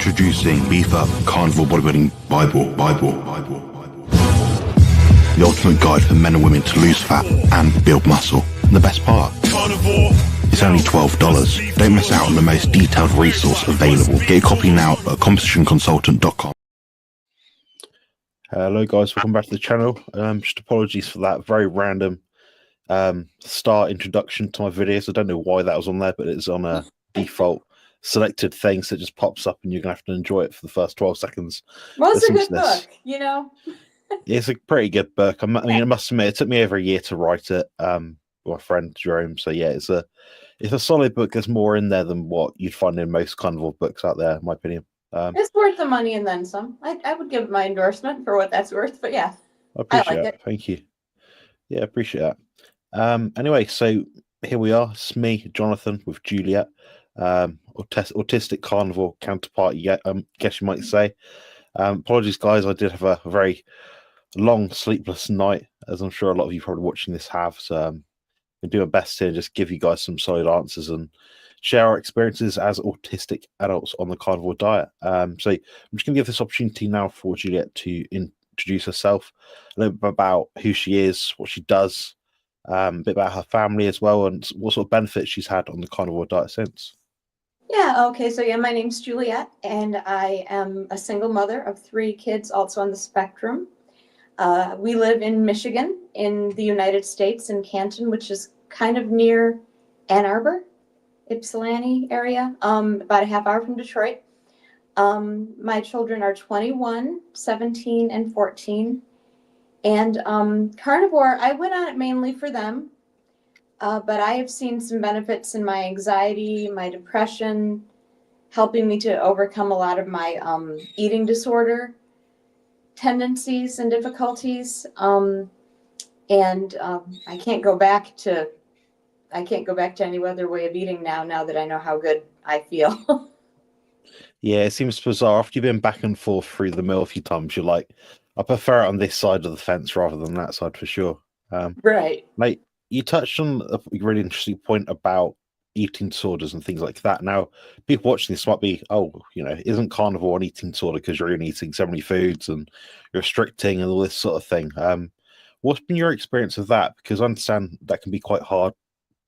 Introducing Beef Up Carnivore Bodybuilding Bible. The ultimate guide for men and women to lose fat and build muscle. And the best part, it's only $12. Don't miss out on the most detailed resource available. Get your copy now at compositionconsultant.com. Hello guys, welcome back to the channel. Just apologies for that very random start introduction to my videos. I don't know why that was on there, but it's on a default selected thing, so it just pops up and you're gonna have to enjoy it for the first 12 seconds. Well, it's a good book, you know. It's a pretty good book. I mean, I must admit, it took me over a year to write it. My friend Jerome. So yeah, it's a solid book. There's more in there than what you'd find in most carnivore books out there, in my opinion. It's worth the money and then some. I would give my endorsement for what that's worth, but yeah, I appreciate like it. Thank you. Yeah, appreciate that. Anyway, so here we are. It's me, Jonathan, with Juliet, autistic carnivore counterpart. Yeah, guess you might say. Apologies, guys. I did have a very long sleepless night, as I'm sure a lot of you probably watching this have. So we do our best to just give you guys some solid answers and share our experiences as autistic adults on the carnivore diet. So I'm just going to give this opportunity now for Juliet to introduce herself, a little bit about who she is, what she does, a bit about her family as well, and what sort of benefits she's had on the carnivore diet since. Yeah, okay, so yeah, my name's Juliet, and I am a single mother of 3 kids, also on the spectrum. We live in Michigan, in the United States, in Canton, which is kind of near Ann Arbor, Ypsilanti area, about a half hour from Detroit. My children are 21, 17, and 14. And Carnivore, I went on it mainly for them, but I have seen some benefits in my anxiety, my depression, helping me to overcome a lot of my eating disorder tendencies and difficulties. I can't go back to any other way of eating now that I know how good I feel. Yeah, it seems bizarre. After you've been back and forth through the mill a few times, you're like, I prefer it on this side of the fence rather than that side for sure. Right. Like, you touched on a really interesting point about eating disorders and things like that. Now, people watching this might be, isn't carnivore an eating disorder because you're only eating so many foods and you're restricting and all this sort of thing? What's been your experience of that? Because I understand that can be quite hard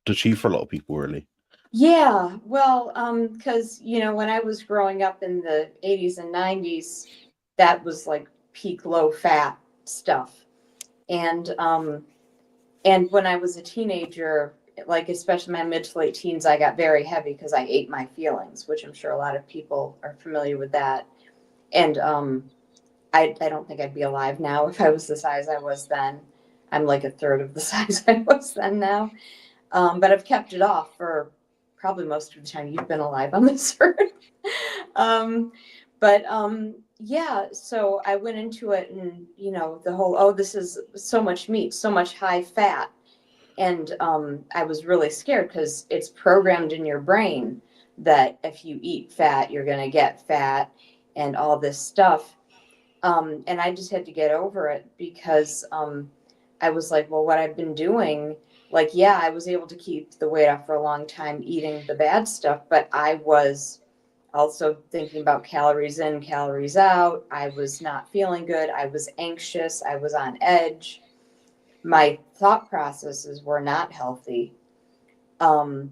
to achieve for a lot of people, really. Yeah, well, because, when I was growing up in the 80s and 90s, that was like peak low fat stuff. And when I was a teenager, like especially my mid to late teens, I got very heavy because I ate my feelings, which I'm sure a lot of people are familiar with that. And I don't think I'd be alive now if I was the size I was then. I'm like a third of the size I was then now. But I've kept it off for probably most of the time you've been alive on this earth. Yeah, so I went into it and, the whole, this is so much meat, so much high fat. And I was really scared because it's programmed in your brain that if you eat fat, you're going to get fat and all this stuff. And I just had to get over it because I was like, well, what I've been doing, like, yeah, I was able to keep the weight off for a long time eating the bad stuff, but I was also thinking about calories in, calories out. I was not feeling good. I was anxious. I was on edge. My thought processes were not healthy. And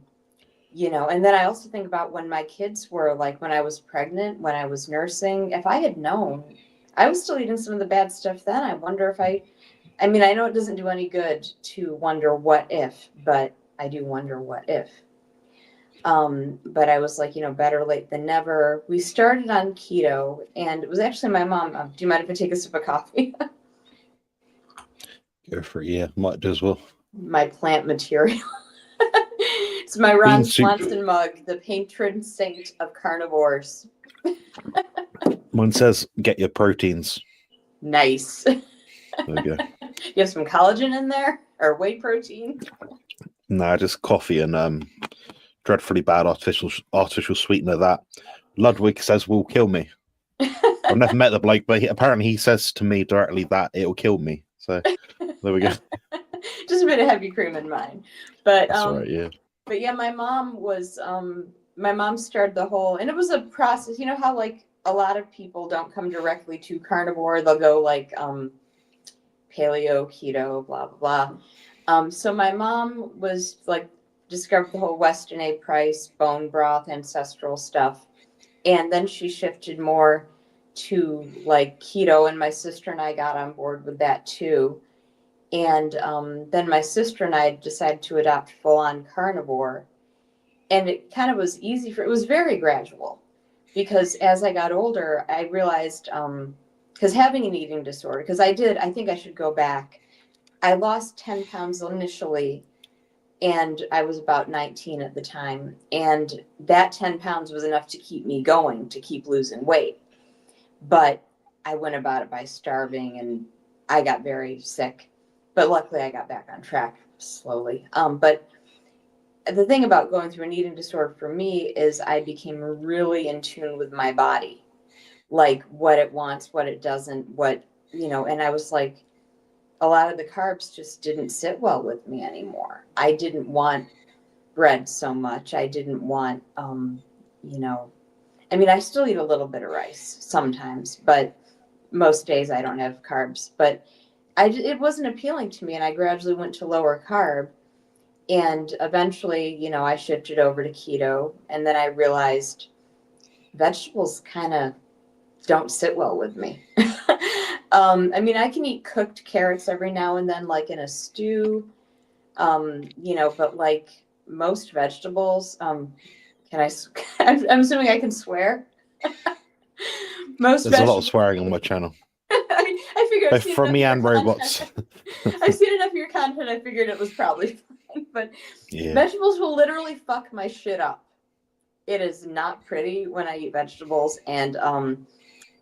then I also think about when my kids were, like, when I was pregnant, when I was nursing, if I had known, I was still eating some of the bad stuff then. I wonder if I know it doesn't do any good to wonder what if, but I do wonder what if. But I was like, better late than never. We started on keto, and it was actually my mom. Do you mind if I take a sip of coffee? Go for it, yeah. Might do as well. My plant material. It's my Ron Swanson mug, the patron saint of carnivores. Mine says, get your proteins. Nice. There we go. You have some collagen in there or whey protein? Nah, just coffee and dreadfully bad artificial sweetener that Ludwig says will kill me. I've never met the bloke, but apparently he says to me directly that it'll kill me. So there we go. Just a bit of heavy cream in mine. But that's right, yeah. But yeah, my mom started the whole, and it was a process. You know how, like, a lot of people don't come directly to carnivore. They'll go like paleo, keto, blah, blah, blah. So my mom was like, discovered the whole Weston A. Price, bone broth, ancestral stuff. And then she shifted more to like keto, and my sister and I got on board with that too. And then my sister and I decided to adopt full on carnivore. And it kind of was easy it was very gradual, because as I got older, I realized, because having an eating disorder, because I think I should go back. I lost 10 pounds initially, and I was about 19 at the time. And that 10 pounds was enough to keep me going, to keep losing weight. But I went about it by starving, and I got very sick. But luckily, I got back on track slowly. But the thing about going through an eating disorder for me is I became really in tune with my body, like what it wants, what it doesn't, and I was like, a lot of the carbs just didn't sit well with me anymore. I didn't want bread so much. I didn't want, I still eat a little bit of rice sometimes, but most days I don't have carbs. But it wasn't appealing to me, and I gradually went to lower carb. And eventually, I shifted over to keto, and then I realized vegetables kind of don't sit well with me. I can eat cooked carrots every now and then, like in a stew, but like most vegetables, I'm assuming I can swear. There's a lot of swearing on my channel. I figured both from me and robots. I've seen enough of your content. I figured it was probably fine, but yeah. Vegetables will literally fuck my shit up. It is not pretty when I eat vegetables, and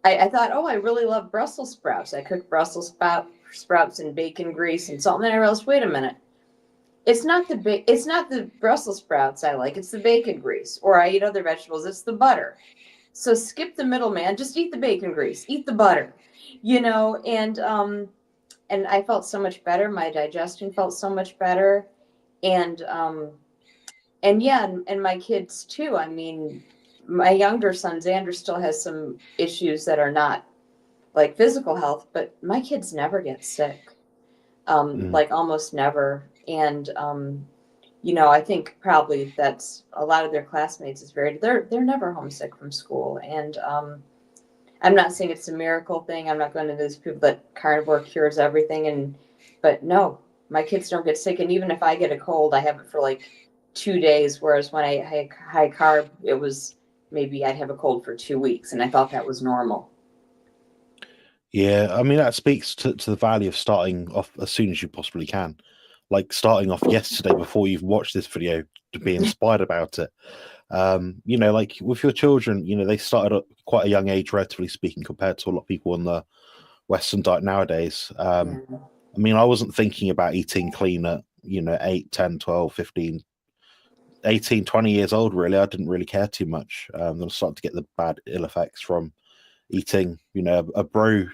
I thought, I really love Brussels sprouts. I cook Brussels sprouts in bacon grease and salt, and then I realized, wait a minute, it's not the Brussels sprouts I like. It's the bacon grease. Or I eat other vegetables. It's the butter. So skip the middleman. Just eat the bacon grease. Eat the butter. And I felt so much better. My digestion felt so much better, and my kids too. My younger son Xander still has some issues that are not like physical health, but my kids never get sick, like almost never. And I think probably that's a lot of their classmates they're never homesick from school. And I'm not saying it's a miracle thing. I'm not going to those people that carnivore cures everything, but no, my kids don't get sick. And even if I get a cold, I have it for like 2 days. Whereas when I had high carb, it was maybe I'd have a cold for 2 weeks, and I thought that was normal. Yeah, that speaks to the value of starting off as soon as you possibly can. Like starting off yesterday before you've watched this video to be inspired about it. Like with your children, they started at quite a young age, relatively speaking, compared to a lot of people in the Western diet nowadays. I wasn't thinking about eating clean at, 8, 10, 12, 15, 18, 20 years old, really. I didn't really care too much. Then I started to get the bad ill effects from eating, a bro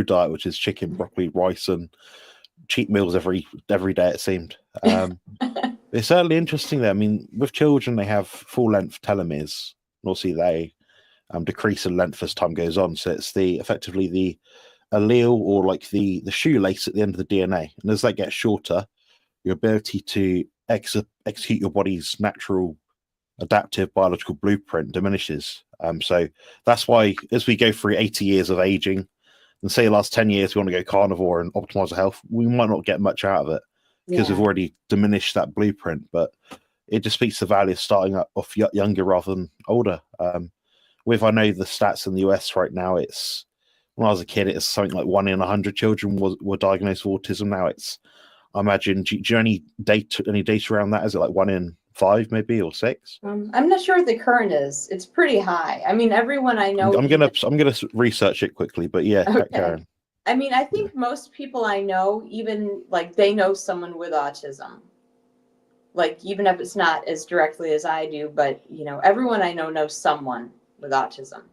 diet, which is chicken, broccoli, rice, and cheat meals every day, it seemed. It's certainly interesting there. With children, they have full-length telomeres, and also they decrease in length as time goes on. So it's effectively the allele, or like the shoelace at the end of the DNA. And as that gets shorter, your ability to execute your body's natural adaptive biological blueprint diminishes. So that's why as we go through 80 years of aging, and say the last 10 years we want to go carnivore and optimize our health, we might not get much out of it because we've already diminished that blueprint. But it just speaks to the value of starting off younger rather than older. I know the stats in the US right now, it's when I was a kid, it's something like 1 in 100 children were diagnosed with autism. Now it's, I imagine, do you any data around that? Is it like 1 in 5 maybe, or 6? I'm not sure what the current is. It's pretty high. Everyone I know. I'm gonna research it quickly, but yeah, okay. Karen. I think most people I know, even like they know someone with autism. Like even if it's not as directly as I do, but everyone I know knows someone with autism.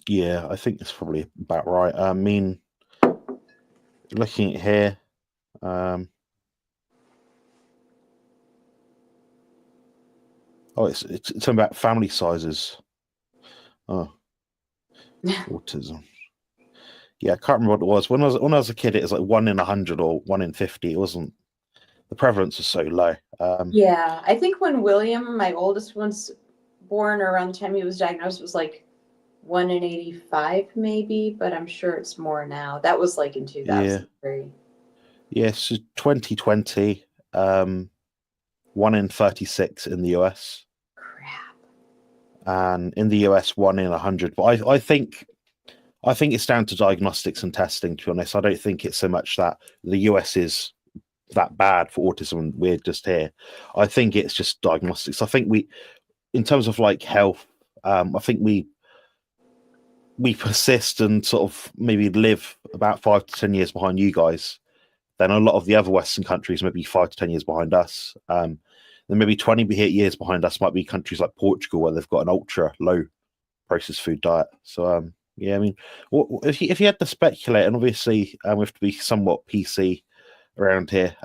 Yeah, I think that's probably about right. Looking at here, it's about family sizes. Oh, autism. Yeah, I can't remember what it was. When I was a kid, it was like 1 in 100 or 1 in 50. It wasn't. The prevalence was so low. Yeah, I think when William, my oldest, was born, or around the time he was diagnosed, it was like 1 in 85, maybe. But I'm sure it's more now. That was like in Yeah. 2003. Yes, so 2020, 1 in 36 in the US, Crap. and in the US 1 in 100. But I think it's down to diagnostics and testing. To be honest, I don't think it's so much that the US is that bad for autism and we're just here. I think it's just diagnostics. I think we, in terms of like health, I think we persist and sort of maybe live about 5 to 10 years behind you guys. Then a lot of the other Western countries, maybe 5 to 10 years behind us. Then maybe 20 years behind us might be countries like Portugal, where they've got an ultra low processed food diet. So, yeah, I mean, if you had to speculate, and obviously we have to be somewhat PC around here,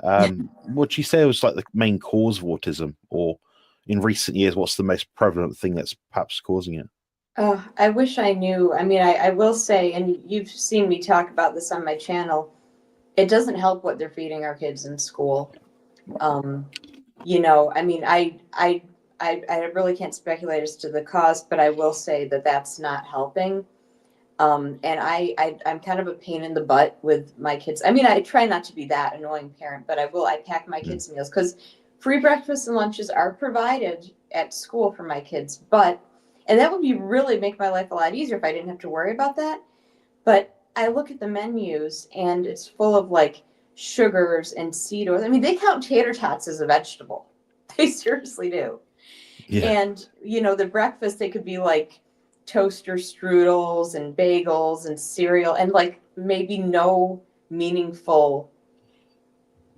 what do you say was like the main cause of autism? Or in recent years, what's the most prevalent thing that's perhaps causing it? Oh, I wish I knew. I mean, I will say, and you've seen me talk about this on my channel, it doesn't help what they're feeding our kids in school. I mean, I really can't speculate as to the cause, but I will say that that's not helping. And I'm kind of a pain in the butt with my kids. I mean, I try not to be that annoying parent, but I pack my kids' meals because free breakfasts and lunches are provided at school for my kids. And that would be really make my life a lot easier if I didn't have to worry about that. But I look at the menus and it's full of like sugars and seed oils. I mean, they count tater tots as a vegetable. They seriously do. Yeah. And, the breakfast, they could be like toaster strudels and bagels and cereal and like maybe no meaningful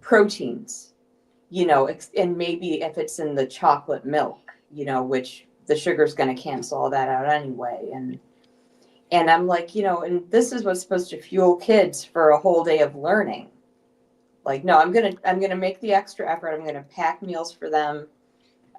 proteins, and maybe if it's in the chocolate milk, which the sugar's going to cancel all that out anyway. And I'm like, and this is what's supposed to fuel kids for a whole day of learning. Like, no, I'm gonna make the extra effort. I'm gonna pack meals for them,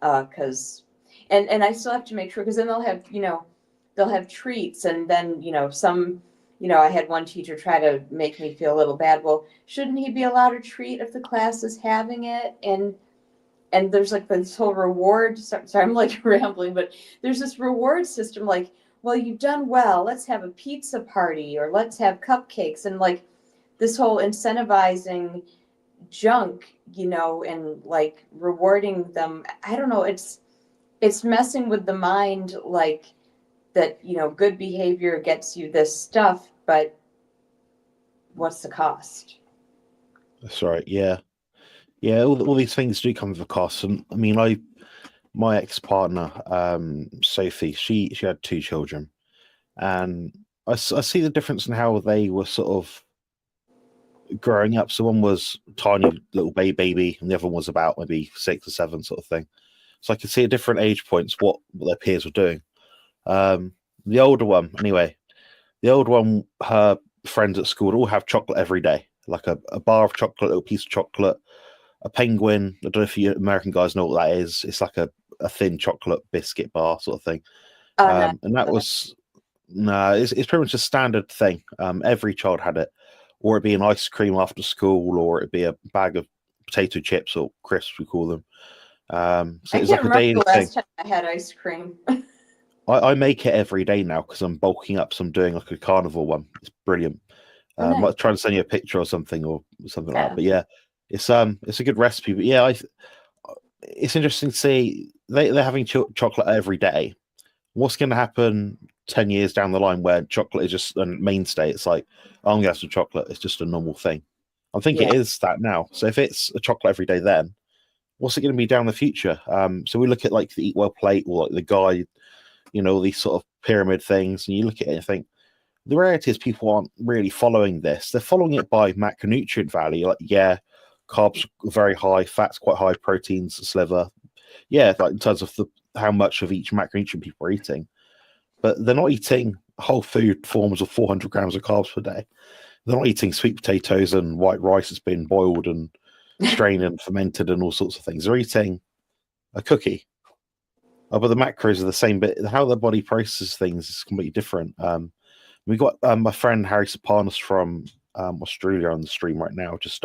because, and I still have to make sure, because then they'll have treats, and then some, I had one teacher try to make me feel a little bad. Well, shouldn't he be allowed a treat if the class is having it? And there's like this whole reward. Sorry, I'm like rambling, but there's this reward system. Like, well, you've done well. Let's have a pizza party, or let's have cupcakes, and like this whole incentivizing junk, and like rewarding them. I don't know. It's messing with the mind, like that. Good behavior gets you this stuff, but what's the cost? That's right. Yeah. Yeah, all these things do come with a cost. And I mean, my ex-partner, Sophie, she had 2 children, and I see the difference in how they were sort of growing up. So one was tiny little baby, and the other one was about maybe 6 or 7 sort of thing. So I could see at different age points what their peers were doing. The older one, anyway, her friends at school would all have chocolate every day, like a bar of chocolate, a little piece of chocolate, a penguin. I don't know if you American guys know what that is. It's like a thin chocolate biscuit bar sort of thing. And that was it's pretty much a standard thing. Every child had it, or it'd be an ice cream after school, or it'd be a bag of potato chips or crisps, we call them. So I it's can't like a daily remember the last thing. time I had ice cream. I make it every day now because I'm bulking up. So I'm doing like a carnivore one. It's brilliant. Oh, nice. I might try and send you a picture or something like Yeah. that. But yeah, it's a good recipe. But yeah, it's interesting to see they're having chocolate every day. What's going to happen 10 years down the line where chocolate is just a mainstay? It's like, oh, I'm going to have some chocolate. It's just a normal thing. I think it is that now. So if it's a chocolate every day, then what's it going to be down the future? So we look at like the Eat Well plate or like the guide, all these sort of pyramid things, and you look at it and think, the reality is people aren't really following this. They're following it by macronutrient value. Like, yeah, carbs very high, fats quite high, proteins a sliver. Yeah, like in terms of how much of each macronutrient people are eating. But they're not eating whole food forms of 400 grams of carbs per day. They're not eating sweet potatoes and white rice that's been boiled and strained and fermented and all sorts of things. They're eating a cookie. Oh, but the macros are the same, but how the body processes things is completely different. We got my friend Harry Sapanis from Australia on the stream right now, just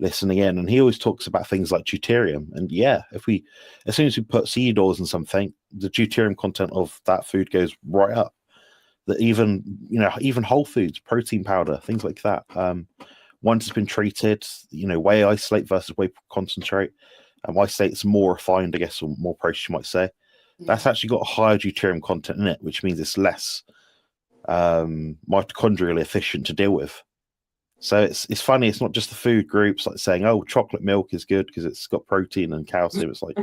listening in, and he always talks about things like deuterium. And yeah, as soon as we put seed oils in something, the deuterium content of that food goes right up. That even whole foods, protein powder, things like that. Once it's been treated, whey isolate versus whey concentrate. Isolate is more refined, I guess, or more processed, you might say. That's actually got a higher deuterium content in it, which means it's less mitochondrially efficient to deal with. So it's funny. It's not just the food groups like saying, "Oh, chocolate milk is good because it's got protein and calcium." It's like,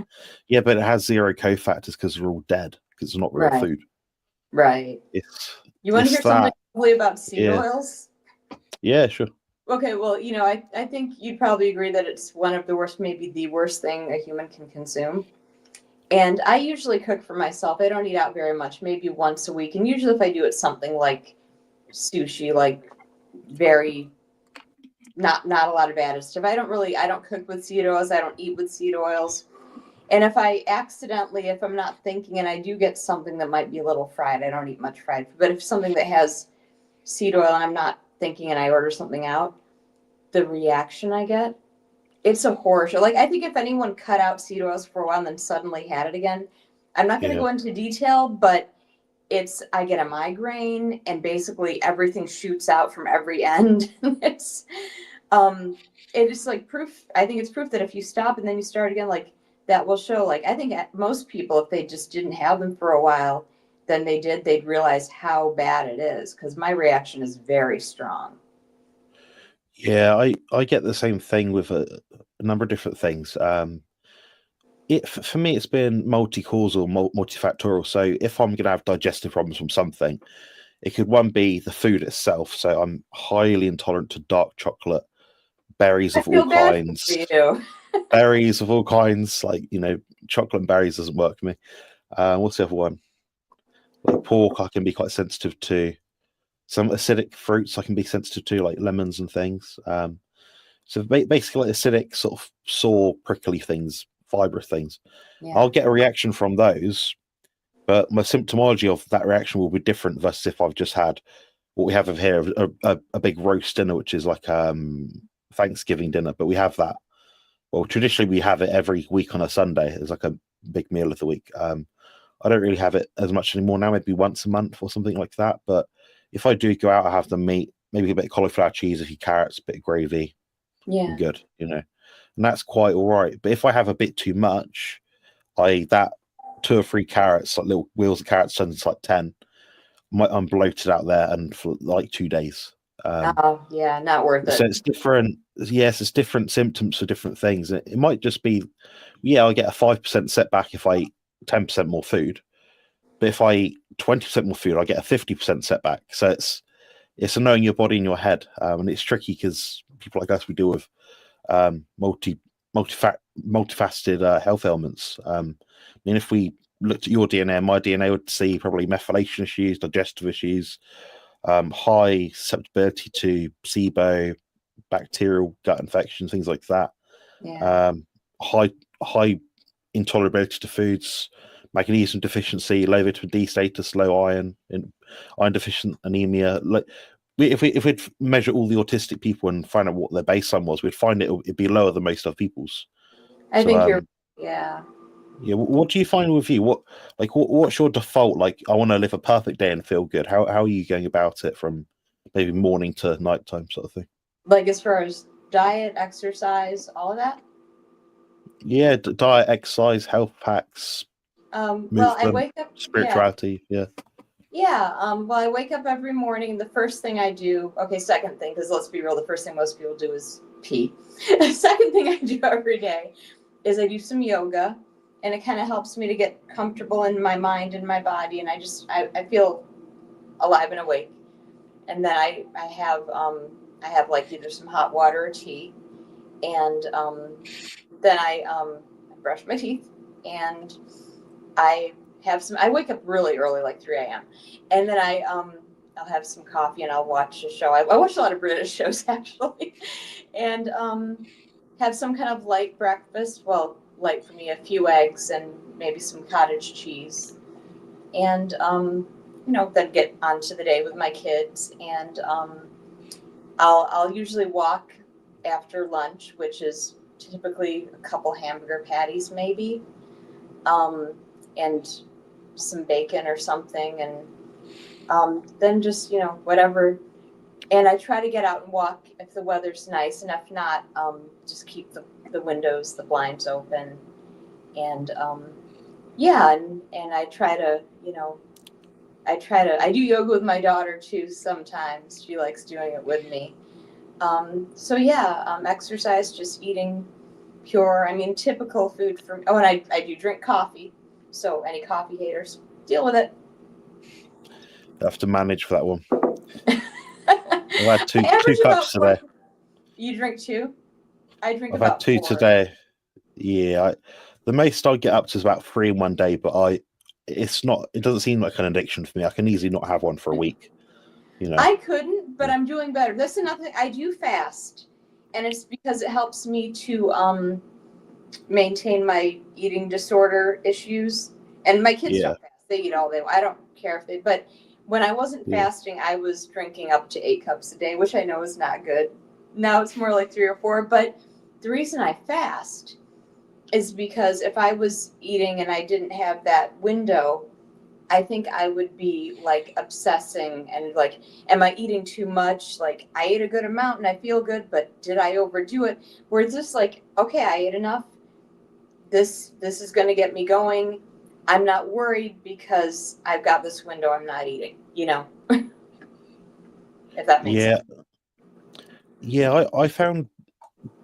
yeah, but it has zero cofactors because they're all dead because it's not real food. Right. You want to hear something about seed oils? Yeah, sure. Okay, well, I think you'd probably agree that it's one of the worst, maybe the worst thing a human can consume. And I usually cook for myself. I don't eat out very much, maybe once a week. And usually if I do, it's something like sushi, like very not a lot of added stuff. I don't cook with seed oils. I don't eat with seed oils. And if I'm not thinking and I do get something that might be a little fried, I don't eat much fried, but if something that has seed oil and I'm not thinking and I order something out, the reaction I get, it's a horror show. Like, I think if anyone cut out seed oils for a while and then suddenly had it again, I'm not going to go into detail, but I get a migraine and basically everything shoots out from every end. It's like proof. I think it's proof that if you stop and then you start again, like that will show. Like, I think most people, if they just didn't have them for a while, then they'd realize how bad it is. Because my reaction is very strong. Yeah, I get the same thing with a number of different things. For me, it's been multi-causal, multifactorial. So if I'm going to have digestive problems from something, it could one be the food itself. So I'm highly intolerant to dark chocolate, berries of all kinds. Berries of all kinds, like chocolate and berries doesn't work for me. What's the other one? Like pork, I can be quite sensitive to. Some acidic fruits I can be sensitive to, like lemons and things. So basically, like acidic, sort of sore, prickly things, fibrous things. Yeah. I'll get a reaction from those, but my symptomology of that reaction will be different versus if I've just had what we have here, a big roast dinner, which is like Thanksgiving dinner. But we have that. Well, traditionally we have it every week on a Sunday. It's like a big meal of the week. I don't really have it as much anymore now, maybe once a month or something like that. But if I do go out, I have the meat, maybe a bit of cauliflower cheese, a few carrots, a bit of gravy. Yeah. I'm good, and that's quite all right. But if I have a bit too much, that 2 or 3 carrots, like little wheels of carrots, turns into like 10. I'm bloated out there and for like 2 days. Yeah, not worth it. So it's different. Yes, it's different symptoms for different things. It might just be, I get a 5% setback if I eat 10% more food. But if I eat 20% more food, I get a 50% setback. So it's knowing your body and your head, and it's tricky because people like us, we deal with multifaceted health ailments. If we looked at your DNA, my DNA would see probably methylation issues, digestive issues, high susceptibility to SIBO, bacterial gut infections, things like that. Yeah. High intolerability to foods, magnesium deficiency, low vitamin D status, low iron, iron deficient anemia. Like, if we'd measure all the autistic people and find out what their baseline was, we'd find it'd be lower than most other people's. I think you're, yeah. Yeah. What do you find with you? What's your default? Like, I want to live a perfect day and feel good. How are you going about it from maybe morning to nighttime sort of thing? Like, as far as diet, exercise, all of that? Yeah, diet, exercise, health hacks. Well, I wake up. Spirituality, yeah. Yeah. Well, I wake up every morning. The first thing I do. Okay, second thing, because let's be real, the first thing most people do is pee. The second thing I do every day is I do some yoga, and it kind of helps me to get comfortable in my mind and my body, and I feel alive and awake. And then I have like either some hot water or tea, and then I brush my teeth, and I wake up really early, like 3 a.m. And then I'll have some coffee and I'll watch a show. I watch a lot of British shows actually, and have some kind of light breakfast. Well, light for me, a few eggs and maybe some cottage cheese. And, then get onto the day with my kids. And I'll usually walk after lunch, which is typically a couple hamburger patties maybe, and some bacon or something. And then just, whatever. And I try to get out and walk if the weather's nice, and if not, just keep the windows, the blinds open. And and I try to, I do yoga with my daughter too sometimes. She likes doing it with me. Exercise, just eating pure, typical food for me. Oh, and I do drink coffee. So any coffee haters, deal with it. I have to manage for that one. I've had two cups today. You drink two? I've had two 4. today. Yeah, the most I get up to is about 3 in one day, but it doesn't seem like an addiction for me. I can easily not have one for a week. I couldn't, but I'm doing better. That's another thing. I do fast, and it's because it helps me to maintain my eating disorder issues. And my kids don't fast; they eat all day. I don't care if they. But when I wasn't fasting, I was drinking up to 8 cups a day, which I know is not good. Now it's more like 3 or 4. But the reason I fast is because if I was eating and I didn't have that window, I think I would be like obsessing and like, am I eating too much? Like I ate a good amount and I feel good, but did I overdo it? Where it's just like, okay, I ate enough. This is going to get me going. I'm not worried because I've got this window I'm not eating, if that makes sense. Yeah, I found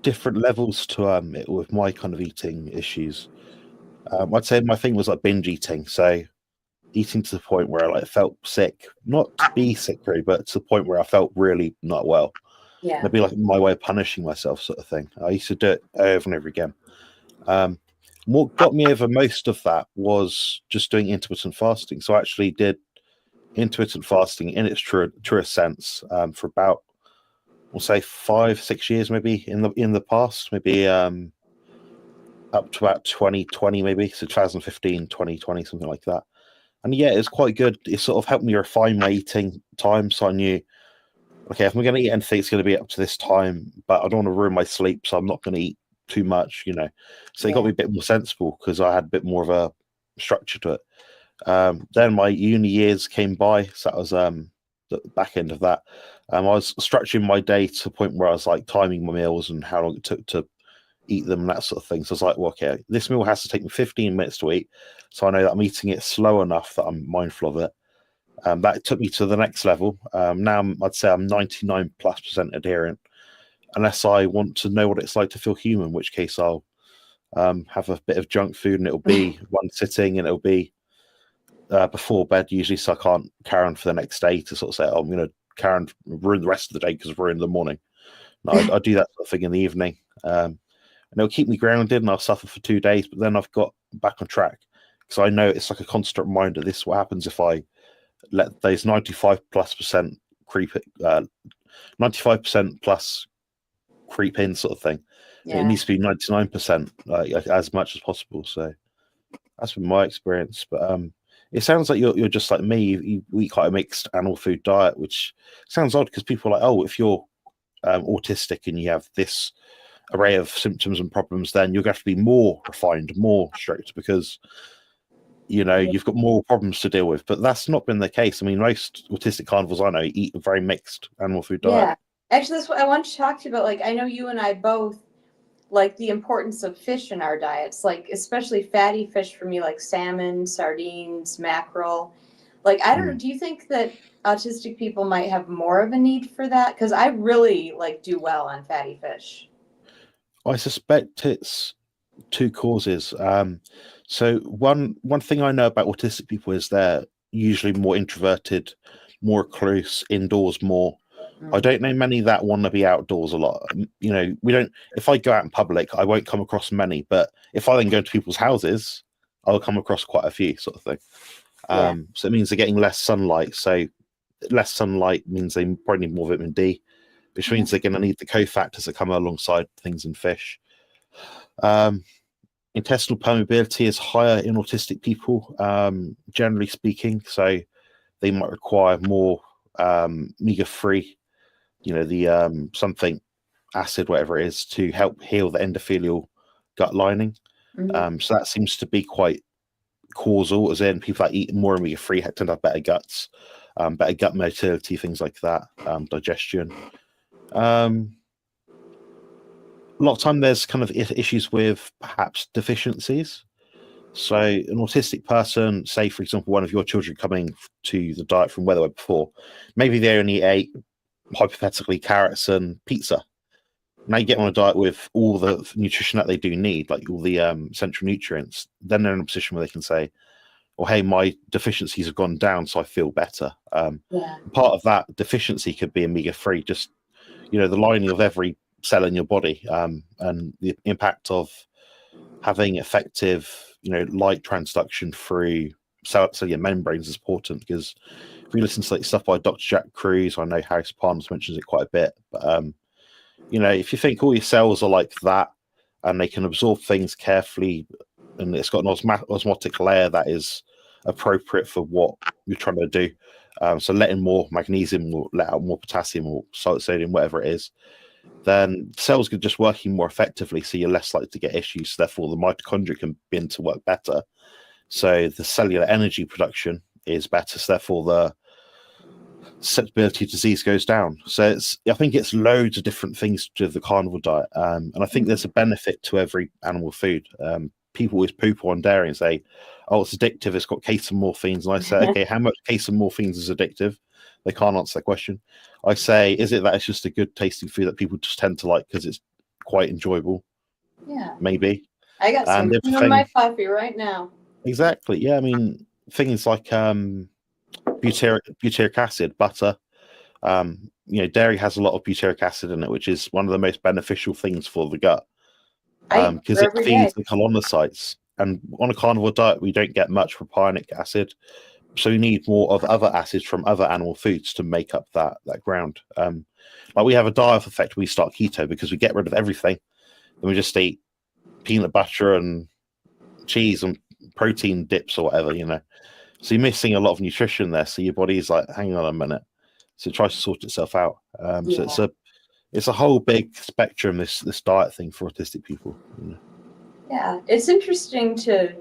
different levels to it with my kind of eating issues. I'd say my thing was like binge eating, so eating to the point where I felt sick, not to be sick really, but to the point where I felt really not well. Yeah, it'd be like my way of punishing myself, sort of thing. I used to do it over and over again. What got me over most of that was just doing intermittent fasting. So I actually did intermittent fasting in its truest sense for about, we'll say 5-6 years maybe in the past, maybe up to about 2020 maybe, so 2015, 2020, something like that. And yeah, it's quite good. It sort of helped me refine my eating time, so I knew, okay, if I'm going to eat anything, it's going to be up to this time, but I don't want to ruin my sleep, so I'm not going to eat too much, So it got me a bit more sensible because I had a bit more of a structure to it. Then my uni years came by, so that was the back end of that. I was structuring my day to the point where I was like timing my meals and how long it took to eat them and that sort of thing. So I was like, well, okay, this meal has to take me 15 minutes to eat, so I know that I'm eating it slow enough that I'm mindful of it. That took me to the next level. Now I'd say I'm 99+% adherent, unless I want to know what it's like to feel human, in which case I'll have a bit of junk food, and it'll be one sitting, and it'll be before bed usually, so I can't carry on for the next day to sort of say, oh, I'm going to carry on, ruin the rest of the day because I've ruined the morning. No, I do that sort of thing in the evening, and it'll keep me grounded, and I'll suffer for 2 days, but then I've got back on track because I know it's like a constant reminder. This is what happens if I let those 95+% creep, 95% plus creep in, sort of thing. Yeah. It needs to be 99%, like as much as possible. So that's been my experience. But it sounds like you're just like me. You eat quite a mixed animal food diet, which sounds odd because people are like, oh, if you're autistic and you have this array of symptoms and problems, then you're going to have to be more refined, more strict, because you've got more problems to deal with. But that's not been the case. I mean, most autistic carnivores I know eat a very mixed animal food diet. Yeah, actually, that's what I want to talk to you about. Like, I know you and I both like the importance of fish in our diets, like especially fatty fish for me, like salmon, sardines, mackerel. Like, I don't know, do you think that autistic people might have more of a need for that? Because I really do well on fatty fish. I suspect it's two causes. So one thing I know about autistic people is they're usually more introverted, more recluse, indoors more. I don't know many that want to be outdoors a lot. We don't. If I go out in public, I won't come across many. But if I then go to people's houses, I'll come across quite a few, sort of thing. So it means they're getting less sunlight. So less sunlight means they probably need more vitamin D, which means they're going to need the cofactors that come alongside things in fish. intestinal permeability is higher in autistic people, generally speaking. So they might require more omega-3, the something acid, whatever it is, to help heal the endothelial gut lining. So that seems to be quite causal, as in people that eat more omega-3 tend to have better guts, better gut motility, things like that, digestion. A lot of time there's kind of issues with perhaps deficiencies. So an autistic person, say for example, one of your children coming to the diet from where they were before, maybe they only ate hypothetically carrots and pizza. Now you get on a diet with all the nutrition that they do need, like all the essential nutrients, then they're in a position where they can say, well, hey, my deficiencies have gone down, so I feel better. Part of that deficiency could be omega-3, just, the lining of every cell in your body, and the impact of having effective, light transduction through cellular membranes is important, because if you listen to stuff by Dr. Jack Kruse, I know Harris Palms mentions it quite a bit, but if you think all your cells are like that and they can absorb things carefully, and it's got an osmotic layer that is appropriate for what you're trying to do, so letting more magnesium will let out more potassium or sodium, whatever it is, then cells are just working more effectively, so you're less likely to get issues. So therefore, the mitochondria can begin to work better. So the cellular energy production is better. So therefore, the susceptibility to disease goes down. So I think it's loads of different things to the carnivore diet, and I think there's a benefit to every animal food. People always poop on dairy and say, "Oh, it's addictive. It's got casomorphines." And I say, "Okay, how much casomorphines is addictive?" They can't answer that question. I say, is it that it's just a good tasting food that people just tend to like because it's quite enjoyable? Yeah. Maybe. I got some in my coffee right now. Exactly. Yeah. I mean, things like butyric acid, butter. Dairy has a lot of butyric acid in it, which is one of the most beneficial things for the gut, because it feeds the colonocytes. And on a carnivore diet, we don't get much propionic acid. So you need more of other acids from other animal foods to make up that ground. Like we have a die-off effect. We start keto because we get rid of everything, and we just eat peanut butter and cheese and protein dips or whatever. So you're missing a lot of nutrition there. So your body's like, hang on a minute. So it tries to sort itself out. So it's a whole big spectrum. This diet thing for autistic people. Yeah, it's interesting to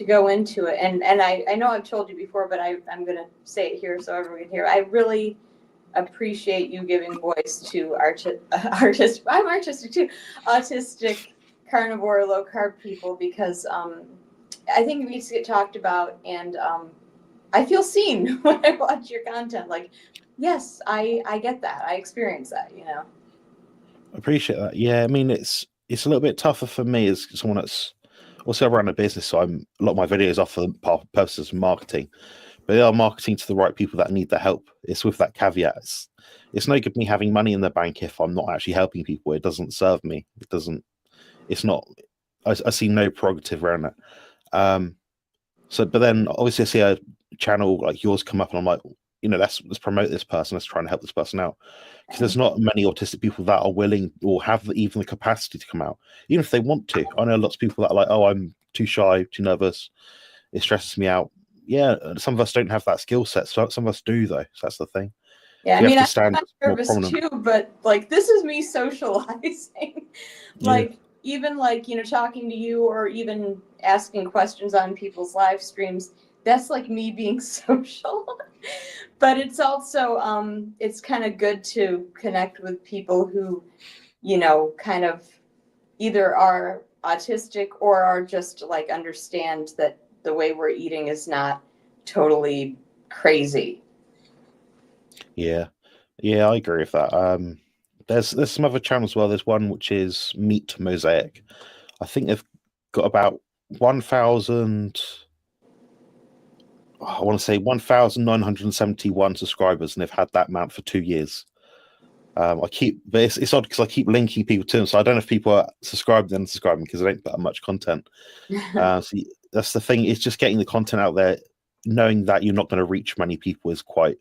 go into it, and I know I've told you before, but I'm going to say it here so everyone can hear. I really appreciate you giving voice to I'm artistic too, autistic carnivore low carb people, because I think it needs to get talked about, and I feel seen when I watch your content. Like, yes, I get that, I experience that. I appreciate that. Yeah, I mean it's a little bit tougher for me as someone that's also, I run a business, so a lot of my videos are for the purposes of marketing, but they are marketing to the right people that need the help. It's with that caveat. It's no good me having money in the bank if I'm not actually helping people. It doesn't serve me. It's not. I see no prerogative around that. But then obviously I see a channel like yours come up, and I'm like, let's promote this person. Let's try and help this person out, because there's not many autistic people that are willing or have even the capacity to come out, even if they want to. I know lots of people that are like, oh, I'm too shy, too nervous, it stresses me out. Yeah, some of us don't have that skill set, so some of us do though. So that's the thing. Yeah, so I'm nervous too, but like this is me socializing. Like even like talking to you, or even asking questions on people's live streams. That's like me being social. But it's also it's kind of good to connect with people who kind of either are autistic or are just like understand that the way we're eating is not totally crazy. Yeah, I agree with that. There's some other channels as well. There's one which is Meat Mosaic. I think they've got about 1,000. I want to say 1,971 subscribers, and they've had that amount for 2 years. It's odd because I keep linking people to them, so I don't know if people are subscribed and unsubscribing because they don't put up much content. So that's the thing. It's just getting the content out there, knowing that you're not going to reach many people is quite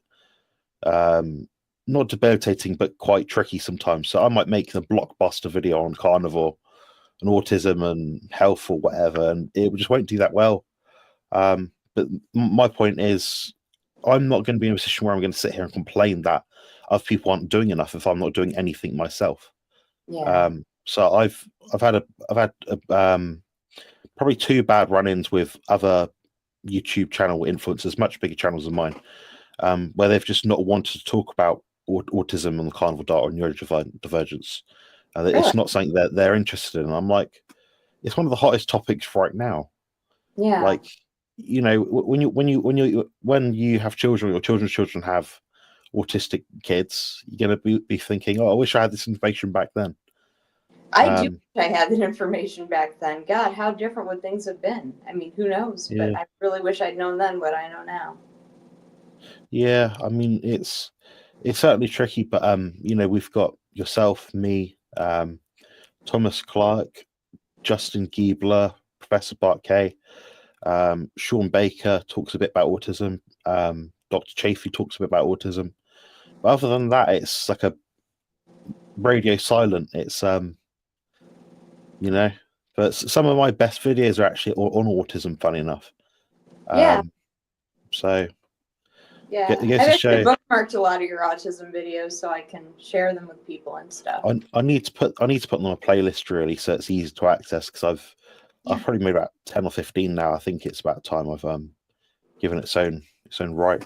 not debilitating, but quite tricky sometimes. So I might make a blockbuster video on carnivore, autism and health or whatever, and it just won't do that well. But my point is, I'm not going to be in a position where I'm going to sit here and complain that other people aren't doing enough if I'm not doing anything myself. Yeah. So I've had probably 2 bad run-ins with other YouTube channel influencers, much bigger channels than mine, where they've just not wanted to talk about autism and the carnivore diet or neurodivergence. It's not something that they're interested in. I'm like, it's one of the hottest topics right now. Yeah. Like, you know, when you have children, or children's children have autistic kids, you're going to be thinking, oh, I wish I had this information back then. I do wish I had that information back then. God, how different would things have been? I mean, who knows? Yeah. But I really wish I'd known then what I know now. Yeah, I mean, it's certainly tricky, but you know, we've got yourself, me, Thomas Clark, Justin Giebler, Professor Bart Kay, Sean Baker talks a bit about autism, Dr. Chafee talks a bit about autism. But other than that, it's like a radio silent. It's you know, but some of my best videos are actually on autism, funny enough. Yeah. So yeah, I've actually bookmarked a lot of your autism videos so I can share them with people and stuff. I need to put them on a playlist really, so it's easy to access, because I've probably made about 10 or 15 now. I think it's about time I've given it its own right.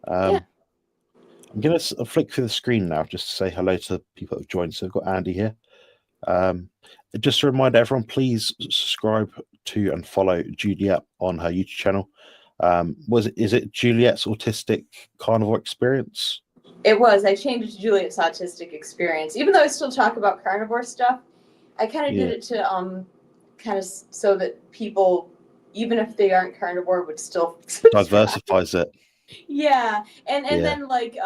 I'm gonna flick through the screen now just to say hello to people that have joined. So I've got Andy here. Just to remind everyone, please subscribe to and follow Juliet on her YouTube channel. Is it Juliet's Autistic Carnivore Experience? It was. I changed it to Juliet's Autistic Experience. Even though I still talk about carnivore stuff, I kind of did it to kind of so that people, even if they aren't carnivore, would still diversifies it. Yeah, and then like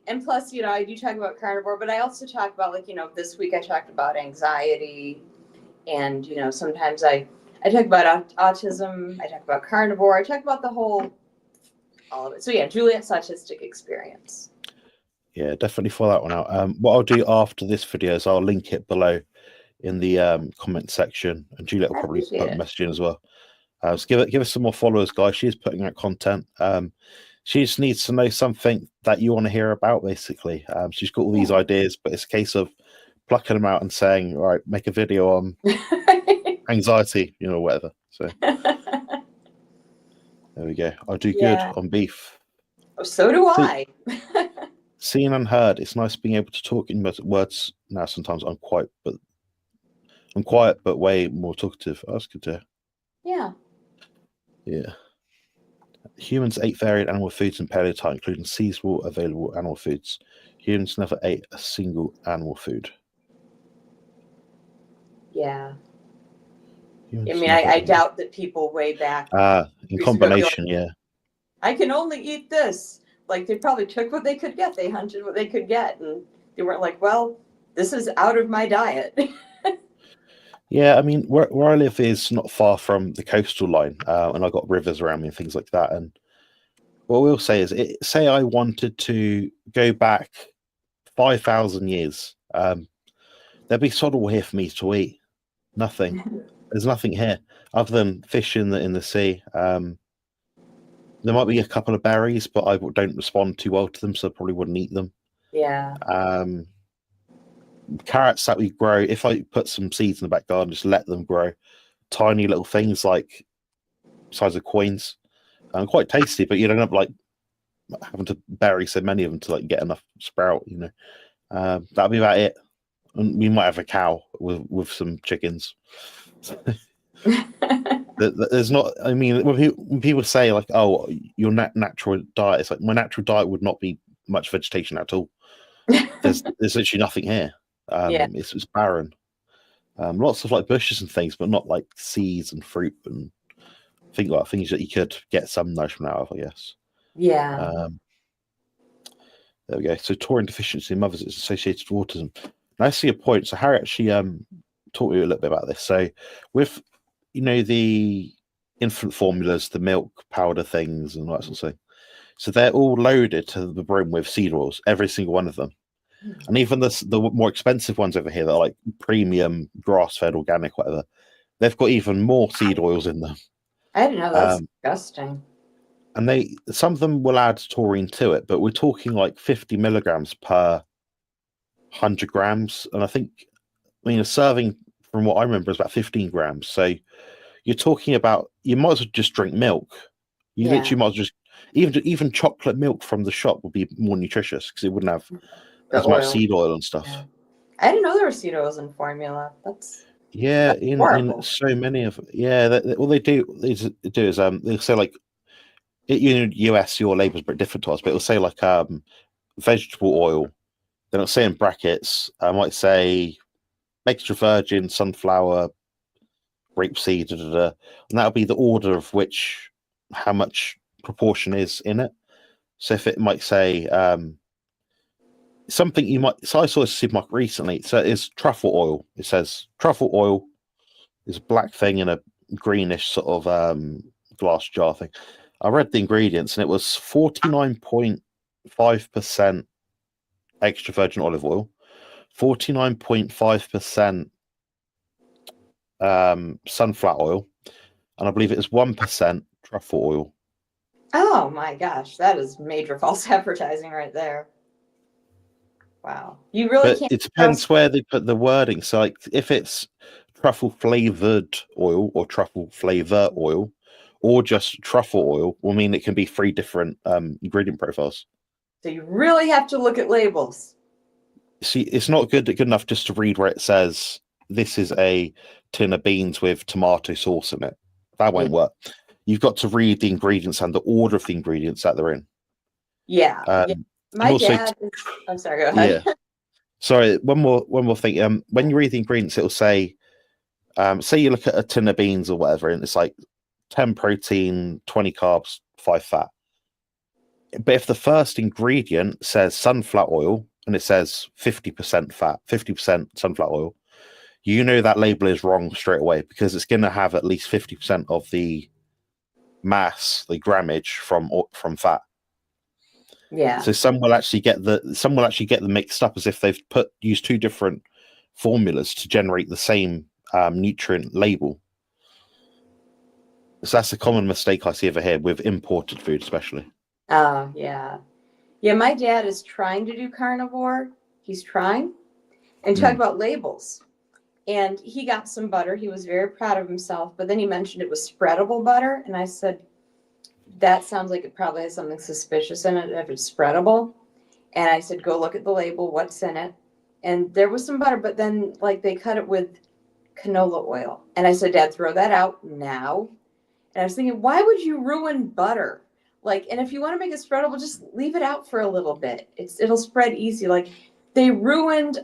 and plus, you know, I do talk about carnivore, but I also talk about, like, you know, this week I talked about anxiety, and, you know, sometimes I talk about autism, I talk about carnivore, I talk about all of it. So yeah, Juliet's Autistic Experience. Yeah, definitely follow that one out. What I'll do after this video is I'll link it below in the comment section, and Juliet will probably put a message in as well. So give us some more followers, guys. She's putting out content. She just needs to know something that you want to hear about, basically. She's got all these ideas, but it's a case of plucking them out and saying, all right, make a video on anxiety, you know, whatever. So there we go. I do good on beef. Oh, so do I. Seen and heard. It's nice being able to talk in words now. Sometimes I'm quiet, but way more talkative. Oh, that's good to hear. Yeah. Humans ate varied animal foods in paleo, including seasonal available animal foods. Humans never ate a single animal food. Yeah. Humans, I mean, I doubt that people way back. In combination, like, I can only eat this. Like, they probably took what they could get. They hunted what they could get. And they weren't like, well, this is out of my diet. Yeah, I mean, where I live is not far from the coastal line, and I've got rivers around me and things like that. And what we'll say is, say I wanted to go back 5,000 years, there'd be sod all here for me to eat. Nothing. There's nothing here other than fish in the sea. There might be a couple of berries, but I don't respond too well to them, so I probably wouldn't eat them. Yeah. Carrots that we grow, if I put some seeds in the back garden, just let them grow, tiny little things like size of coins, quite tasty, but you don't have like having to bury so many of them to like get enough sprout, you know. That'll be about it. And we might have a cow with some chickens. There's not, I mean, when people say like, oh, your natural diet, it's like, my natural diet would not be much vegetation at all. There's literally nothing here. It's barren. Lots of like bushes and things, but not like seeds and fruit and things that you could get some nourishment out of, I guess. Yeah. There we go. So taurine deficiency in mothers is associated with autism. Now, I see a point. So Harry actually taught me a little bit about this. So with, you know, the infant formulas, the milk powder things and all that sort of thing. So they're all loaded to the brim with seed oils, every single one of them. And even the more expensive ones over here that are like premium, grass-fed, organic, whatever, they've got even more seed oils in them. I didn't know. That's disgusting. And some of them will add taurine to it, but we're talking like 50 milligrams per 100 grams. And I mean, a serving, from what I remember, is about 15 grams. So you're talking about, you might as well just drink milk. You literally might as well just, even chocolate milk from the shop would be more nutritious because it wouldn't have as much seed oil and stuff. Yeah. I didn't know there were seed oils in formula. That's in so many of all they do is they'll say like, in US your label's a bit different to us, but it'll say like vegetable oil. Then it'll say in brackets, I might say extra virgin, sunflower, rapeseed, and that'll be the order of which, how much proportion is in it. So if it might say something you might, so I saw a supermarket recently, so it's truffle oil. It says truffle oil is a black thing in a greenish sort of glass jar thing. I read the ingredients and it was 49.5% extra virgin olive oil, 49.5% sunflower oil, and I believe it is 1% truffle oil. Oh my gosh, that is major false advertising right there. Wow. You really can't. It depends where they put the wording. So like if it's truffle flavored oil or truffle flavor oil or just truffle oil, will mean it can be 3 different ingredient profiles. So you really have to look at labels. See, it's not good enough just to read where it says this is a tin of beans with tomato sauce in it. That won't work. You've got to read the ingredients and the order of the ingredients that they're in. Yeah. My dad is, I'm sorry, go ahead. Yeah. Sorry, one more thing. When you read the ingredients, it'll say, say you look at a tin of beans or whatever, and it's like 10 protein, 20 carbs, 5 fat. But if the first ingredient says sunflower oil and it says 50% fat, 50% sunflower oil, you know that label is wrong straight away because it's going to have at least 50% of the mass, the grammage from fat. Yeah. So some will actually get them mixed up as if they've used 2 different formulas to generate the same nutrient label. So that's a common mistake I see over here with imported food, especially. Oh, yeah. Yeah, my dad is trying to do carnivore. He's trying. And talk about labels. And he got some butter. He was very proud of himself. But then he mentioned it was spreadable butter. And I said, that sounds like it probably has something suspicious in it if it's spreadable. And I said, go look at the label, what's in it. And there was some butter, but then like they cut it with canola oil. And I said, Dad, throw that out now. And I was thinking, why would you ruin butter? Like, and if you want to make it spreadable, just leave it out for a little bit. It'll spread easy. Like they ruined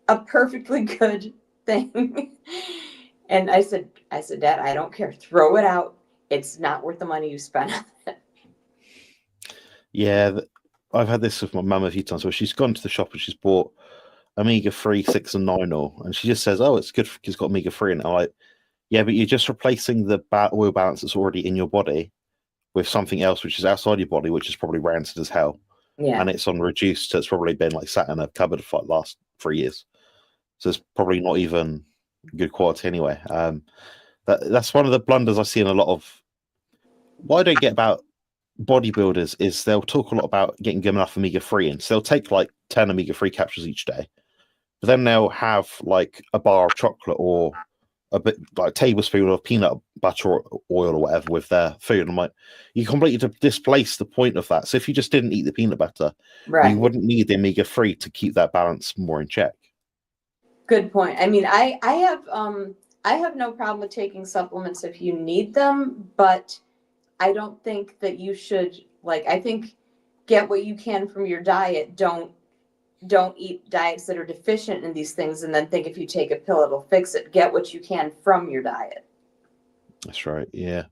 a perfectly good thing. And I said, Dad, I don't care. Throw it out. It's not worth the money you spend on it. Yeah, I've had this with my mum a few times where she's gone to the shop and she's bought omega-3 6 and 9 oil, and she just says, "Oh, it's good because it's got omega-3." And I'm like, "Yeah, but you're just replacing the oil balance that's already in your body with something else which is outside your body, which is probably rancid as hell, and it's on reduced. So it's probably been like sat in a cupboard for like last 3 years, so it's probably not even good quality anyway." That's one of the blunders I see in a lot of. What I don't get about bodybuilders is they'll talk a lot about getting good enough omega-3 in. So they'll take like 10 omega-3 capsules each day, but then they'll have like a bar of chocolate or a bit like a tablespoon of peanut butter or oil or whatever with their food. And I'm like, you completely displace the point of that. So if you just didn't eat the peanut butter, you wouldn't need the omega-3 to keep that balance more in check. Good point. I mean, I have no problem with taking supplements if you need them, but I don't think that you should, like, I think get what you can from your diet. Don't eat diets that are deficient in these things and then think if you take a pill, it'll fix it. Get what you can from your diet. That's right. Yeah.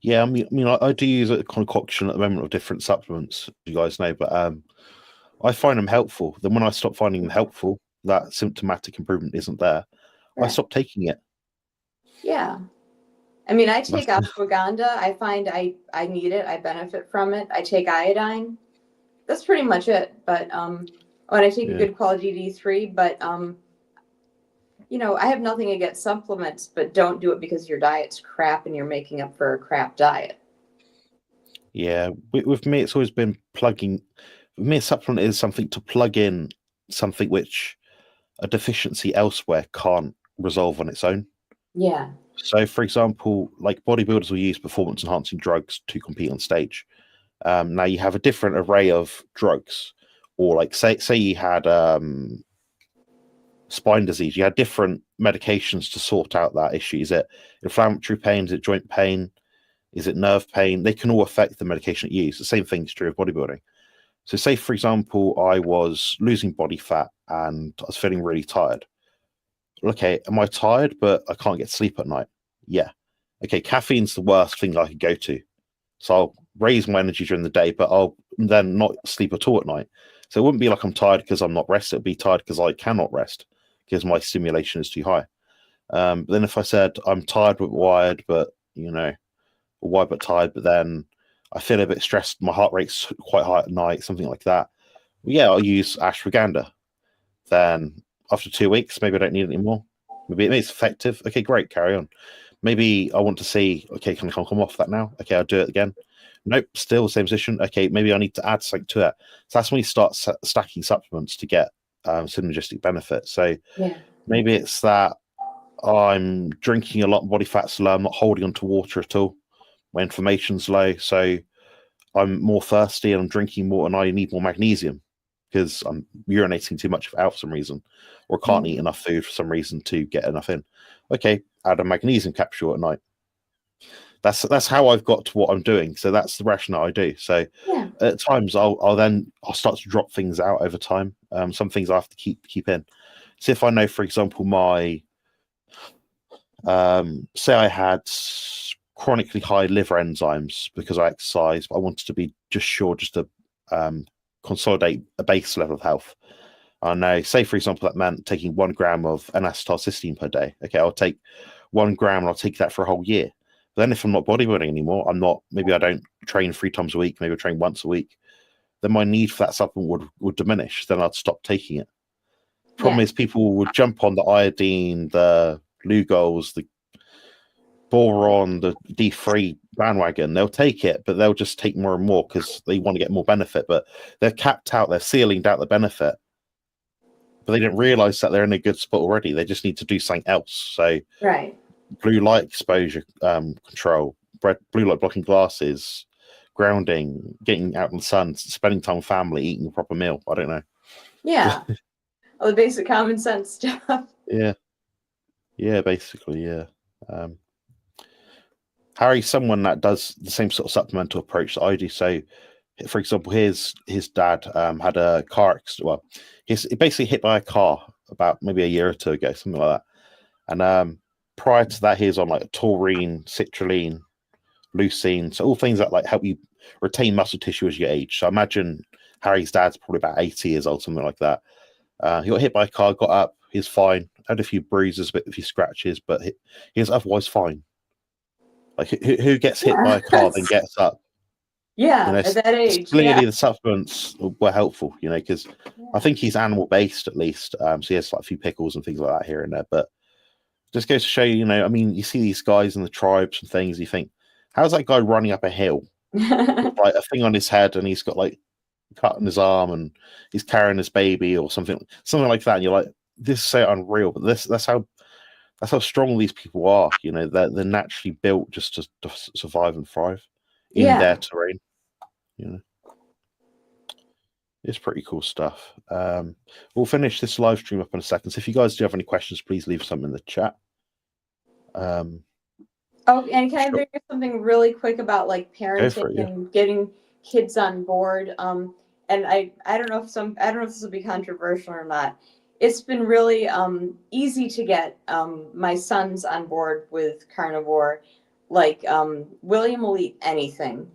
Yeah. I mean, I do use a concoction at the moment of different supplements, you guys know, but I find them helpful. Then when I stop finding them helpful, that symptomatic improvement isn't there. Right. I stop taking it. Yeah. I mean, I take ashwagandha. I find I need it. I benefit from it. I take iodine. That's pretty much it. But and I take a Yeah. good quality D3, but I have nothing against supplements, but don't do it because your diet's crap and you're making up for a crap diet. Yeah, with me, it's always been plugging. With me, a supplement is something to plug in something which a deficiency elsewhere can't resolve on its own. Yeah. So, for example, like bodybuilders will use performance-enhancing drugs to compete on stage. Now, you have a different array of drugs, or like say you had spine disease, you had different medications to sort out that issue. Is it inflammatory pain? Is it joint pain? Is it nerve pain? They can all affect the medication you use. The same thing is true of bodybuilding. So say, for example, I was losing body fat and I was feeling really tired. Okay, am I tired, but I can't get sleep at night? Yeah. Okay, caffeine's the worst thing I could go to. So I'll raise my energy during the day, but I'll then not sleep at all at night. So it wouldn't be like I'm tired because I'm not rested. It'd be tired because I cannot rest because my stimulation is too high. But then if I said I'm tired but wired, but wide but tired, but then I feel a bit stressed, my heart rate's quite high at night, something like that. Well, yeah, I'll use ashwagandha. Then after 2 weeks, maybe I don't need it anymore. Maybe it's effective. Okay, great, carry on. Maybe I want to see, okay, can I come off that now? Okay, I'll do it again. Nope, still the same position. Okay, maybe I need to add something to it. So that's when you start stacking supplements to get synergistic benefit. So maybe it's that I'm drinking a lot, body fat's low, I'm not holding on to water at all. My inflammation's low, so I'm more thirsty and I'm drinking more and I need more magnesium because I'm urinating too much out for some reason or can't eat enough food for some reason to get enough in. Okay, add a magnesium capsule at night. That's how I've got to what I'm doing. So that's the rationale I do. So at times I'll start to drop things out over time. Some things I have to keep in. So if I know, for example, my say I had chronically high liver enzymes because I exercise, but I wanted to be just to consolidate a base level of health. I know, say for example, that meant taking 1 gram of N-acetylcysteine per day. Okay, I'll take 1 gram and I'll take that for a whole year. But then if I'm not bodybuilding anymore, maybe I don't train 3 times a week, maybe I train once a week, then my need for that supplement would diminish. Then I'd stop taking it. Problem is people would jump on the iodine, the Lugol's, the boron, the D3 bandwagon. They'll take it, but they'll just take more and more because they want to get more benefit. But they're capped out, they're ceilinged out the benefit. But they didn't realize that they're in a good spot already. They just need to do something else. So blue light exposure control, blue light blocking glasses, grounding, getting out in the sun, spending time with family, eating a proper meal. I don't know. Yeah. All the basic common sense stuff. Yeah, basically, yeah. Harry's someone that does the same sort of supplemental approach that I do. So, for example, his dad had a car accident. Well, he's basically hit by a car about maybe a year or 2 ago, something like that. And prior to that, he was on like taurine, citrulline, leucine, so all things that like help you retain muscle tissue as you age. So, imagine Harry's dad's probably about 80 years old, something like that. He got hit by a car, got up, he's fine, had a few bruises, a few scratches, but he was otherwise fine. Like who gets hit by a car then gets up? At that age. Clearly the supplements were helpful, because I think he's animal based at least. So he has like a few pickles and things like that here and there. But just goes to show you, I mean, you see these guys in the tribes and things, you think, how's that guy running up a hill with like a thing on his head and he's got like cut on his arm and he's carrying his baby or something like that, and you're like, this is so unreal. But that's how strong these people are. They're naturally built just to survive and thrive in their terrain. It's pretty cool stuff. We'll finish this live stream up in a second. So if you guys do have any questions, please leave some in the chat. And can I bring up something really quick about like parenting and getting kids on board? And I don't know if this will be controversial or not. It's been really easy to get my sons on board with carnivore. Like William will eat anything,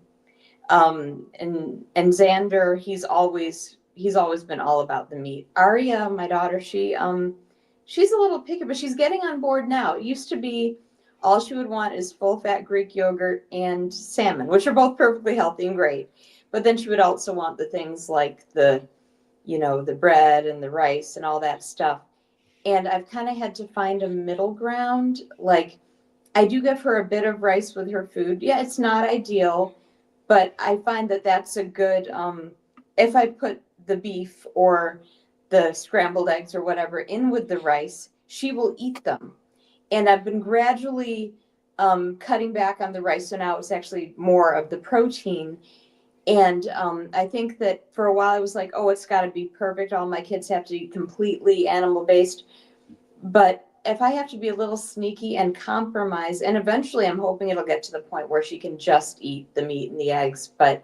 and Xander, he's always been all about the meat. Aria, my daughter, she's a little picky, but she's getting on board now. It used to be all she would want is full-fat Greek yogurt and salmon, which are both perfectly healthy and great. But then she would also want the things like the the bread and the rice and all that stuff. And I've kind of had to find a middle ground. Like, I do give her a bit of rice with her food. Yeah, it's not ideal, but I find that that's a good, if I put the beef or the scrambled eggs or whatever in with the rice, she will eat them. And I've been gradually cutting back on the rice. So now it's actually more of the protein. And I think that for a while I was like, oh, it's got to be perfect. All my kids have to eat completely animal based. But if I have to be a little sneaky and compromise, and eventually I'm hoping it'll get to the point where she can just eat the meat and the eggs. But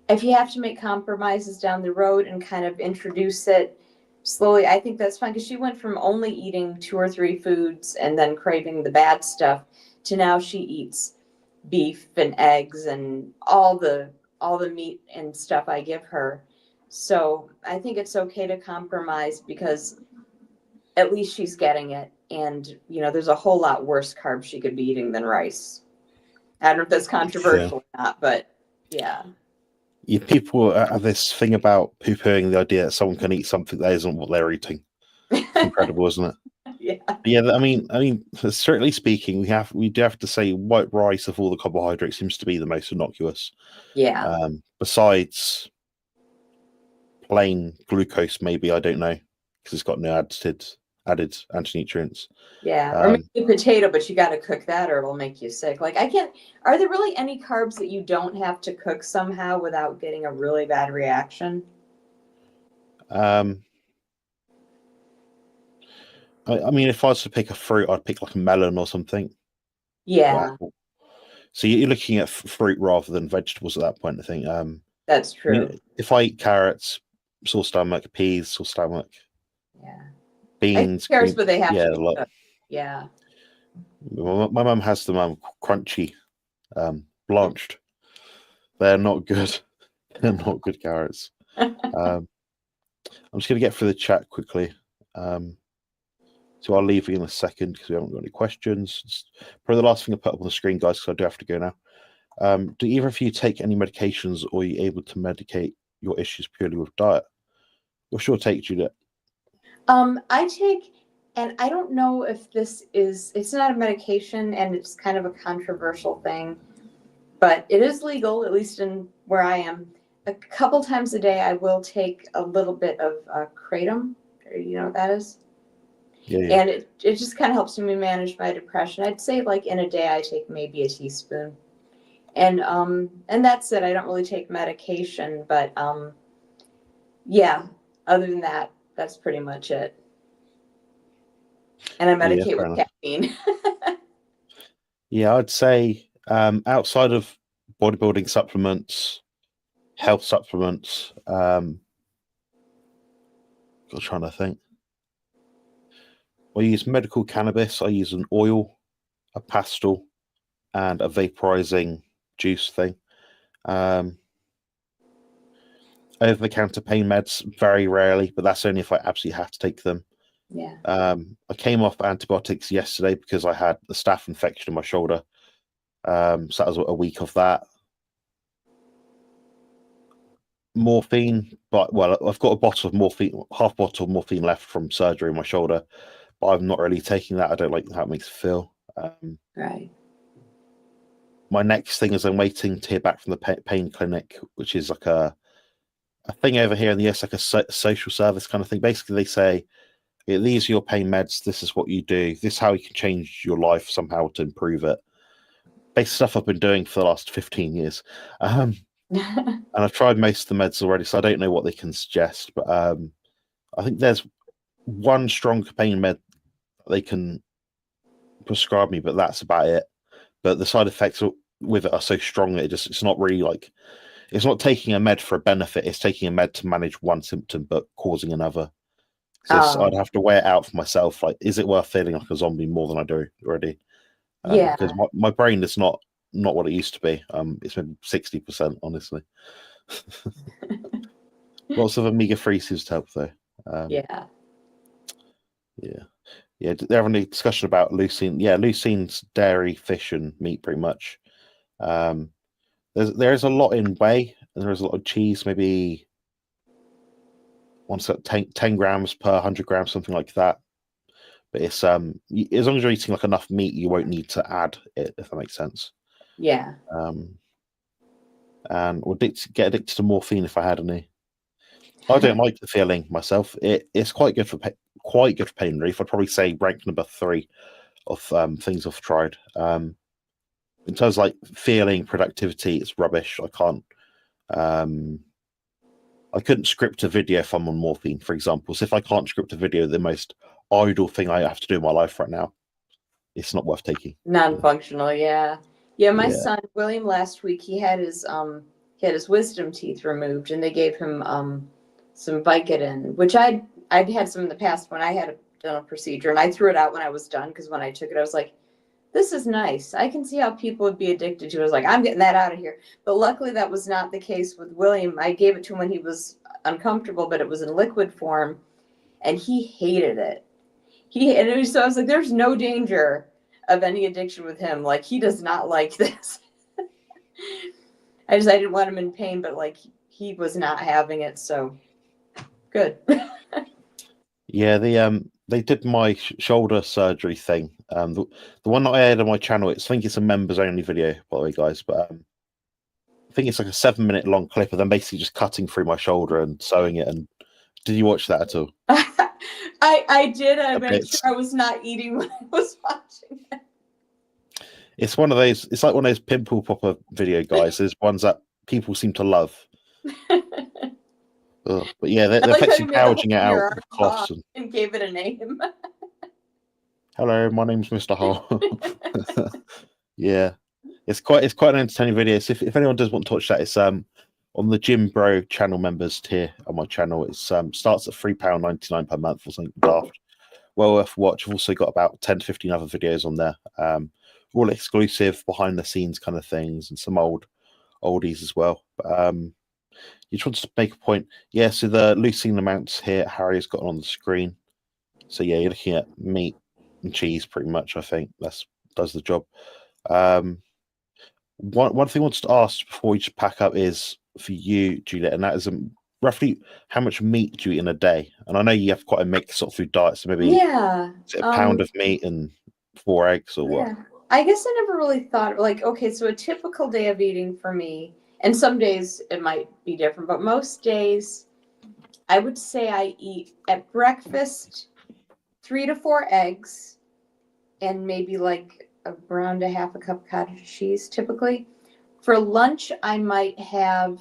if you have to make compromises down the road and kind of introduce it slowly, I think that's fine, because she went from only eating 2 or 3 foods and then craving the bad stuff to now she eats beef and eggs and all the meat and stuff I give her. So I think it's okay to compromise, because at least she's getting it. And, there's a whole lot worse carbs she could be eating than rice. I don't know if that's controversial or not, but yeah. People have this thing about poo-pooing the idea that someone can eat something that isn't what they're eating. It's incredible, isn't it? Yeah. Yeah, I mean, certainly speaking, we do have to say white rice of all the carbohydrates seems to be the most innocuous. Yeah. Besides plain glucose, maybe, I don't know, because it's got no added anti-nutrients. Yeah, or maybe a potato, but you got to cook that or it'll make you sick. Like, are there really any carbs that you don't have to cook somehow without getting a really bad reaction? I mean, if I was to pick a fruit, I'd pick like a melon or something. Yeah. So you're looking at fruit rather than vegetables at that point, I think. That's true. I mean, if I eat carrots, sore stomach, peas, sore stomach. Yeah. Beans, carrots, but they have to be a lot. cooked. Yeah. My mum has them crunchy, blanched. They're not good. They're not good carrots. I'm just going to get through the chat quickly. So I'll leave you in a second because we haven't got any questions. It's probably the last thing I put up on the screen, guys, because I do have to go now. Do either of you take any medications, or are you able to medicate your issues purely with diet? What's your take, Juliet? I take, and I don't know if it's not a medication, and it's kind of a controversial thing, but it is legal, at least in where I am. A couple times a day, I will take a little bit of kratom. You know what that is? Yeah. And it just kind of helps me manage my depression. I'd say like in a day, I take maybe a teaspoon. And that's it. I don't really take medication, but yeah, other than that, that's pretty much it. And I medicate with caffeine. Yeah, I'd say outside of bodybuilding supplements, health supplements, I'm trying to think. I use medical cannabis. I use an oil, a pastil, and a vaporizing juice thing. Over-the-counter pain meds, very rarely, but that's only if I absolutely have to take them. Yeah. I came off antibiotics yesterday because I had a staph infection in my shoulder. So that was a week of that. Morphine, but I've got a bottle of morphine, half bottle of morphine left from surgery in my shoulder, but I'm not really taking that. I don't like how it makes me feel. Right. My next thing is I'm waiting to hear back from the pain clinic, which is like a thing over here in the US, like a social service kind of thing. Basically, they say, these are your pain meds. This is what you do. This is how you can change your life somehow to improve it. Basic stuff I've been doing for the last 15 years. And I've tried most of the meds already, so I don't know what they can suggest. But I think there's one strong pain med they can prescribe me, but that's about it. But the side effects with it are so strong that it's not really like, it's not taking a med for a benefit. It's taking a med to manage one symptom but causing another. So I'd have to weigh it out for myself. Like, is it worth feeling like a zombie more than I do already? Yeah. Because my brain is not what it used to be. It's been 60%, honestly. Lots of omega-3 seems to help, though. Yeah. They're having a discussion about leucine. Yeah, leucine's dairy, fish, and meat, pretty much. There's a lot in whey, and there's a lot of cheese. Maybe one's got 10 grams per 100 grams, something like that. But it's as long as you're eating like enough meat, you won't need to add it, if that makes sense. Yeah. And would get addicted to morphine if I had any. I don't like the feeling myself. It's quite good for pain relief. I'd probably say rank number 3 of things I've tried. In terms of like feeling, productivity, it's rubbish. I couldn't script a video if I'm on morphine, for example. So if I can't script a video, the most idle thing I have to do in my life right now, it's not worth taking. Non-functional, yeah. Yeah, my Yeah. son William last week, he had his wisdom teeth removed, and they gave him some Vicodin, which I'd had some in the past when I had done a procedure, and I threw it out when I was done because when I took it, I was like, this is nice. I can see how people would be addicted to it. I was like, I'm getting that out of here. But luckily, that was not the case with William. I gave it to him when he was uncomfortable, but it was in liquid form, and he hated it. So I was like, there's no danger of any addiction with him. Like, he does not like this. I didn't want him in pain, but like he was not having it. So good. Yeah, they did my shoulder surgery thing. The one that I had on my channel, I think it's a members only video, by the way, guys. But I think it's like a 7-minute long clip of them basically just cutting through my shoulder and sewing it. And did you watch that at all? I did. I made sure I was not eating when I was watching it. It's one of those. It's like one of those pimple popper video guys. There's ones that people seem to love. But yeah, they're effectively gouging it out with cloths and gave it a name. Hello, my name's Mr. Hole. Yeah, it's quite an entertaining video. So if anyone does want to watch that, it's on the Gym Bro channel members tier on my channel. It starts at £3.99 per month or something daft. Well worth watch. I've also got about 10 to 15 other videos on there, all exclusive, behind the scenes kind of things, and some oldies as well. But you just want to make a point. Yeah, so the leucine amounts here Harry's got on the screen. So yeah, you're looking at meat and cheese pretty much. I think does the job. One thing I wanted to ask before we just pack up is for you, Juliet, and that is roughly how much meat do you eat in a day? And I know you have quite a mixed sort of food diet, so maybe is it a pound of meat and 4 eggs or what? I guess I never really thought, like, okay, so a typical day of eating for me, and some days it might be different, but most days I would say I eat at breakfast 3 to 4 eggs and maybe like around a half a cup of cottage cheese typically. For lunch, I might have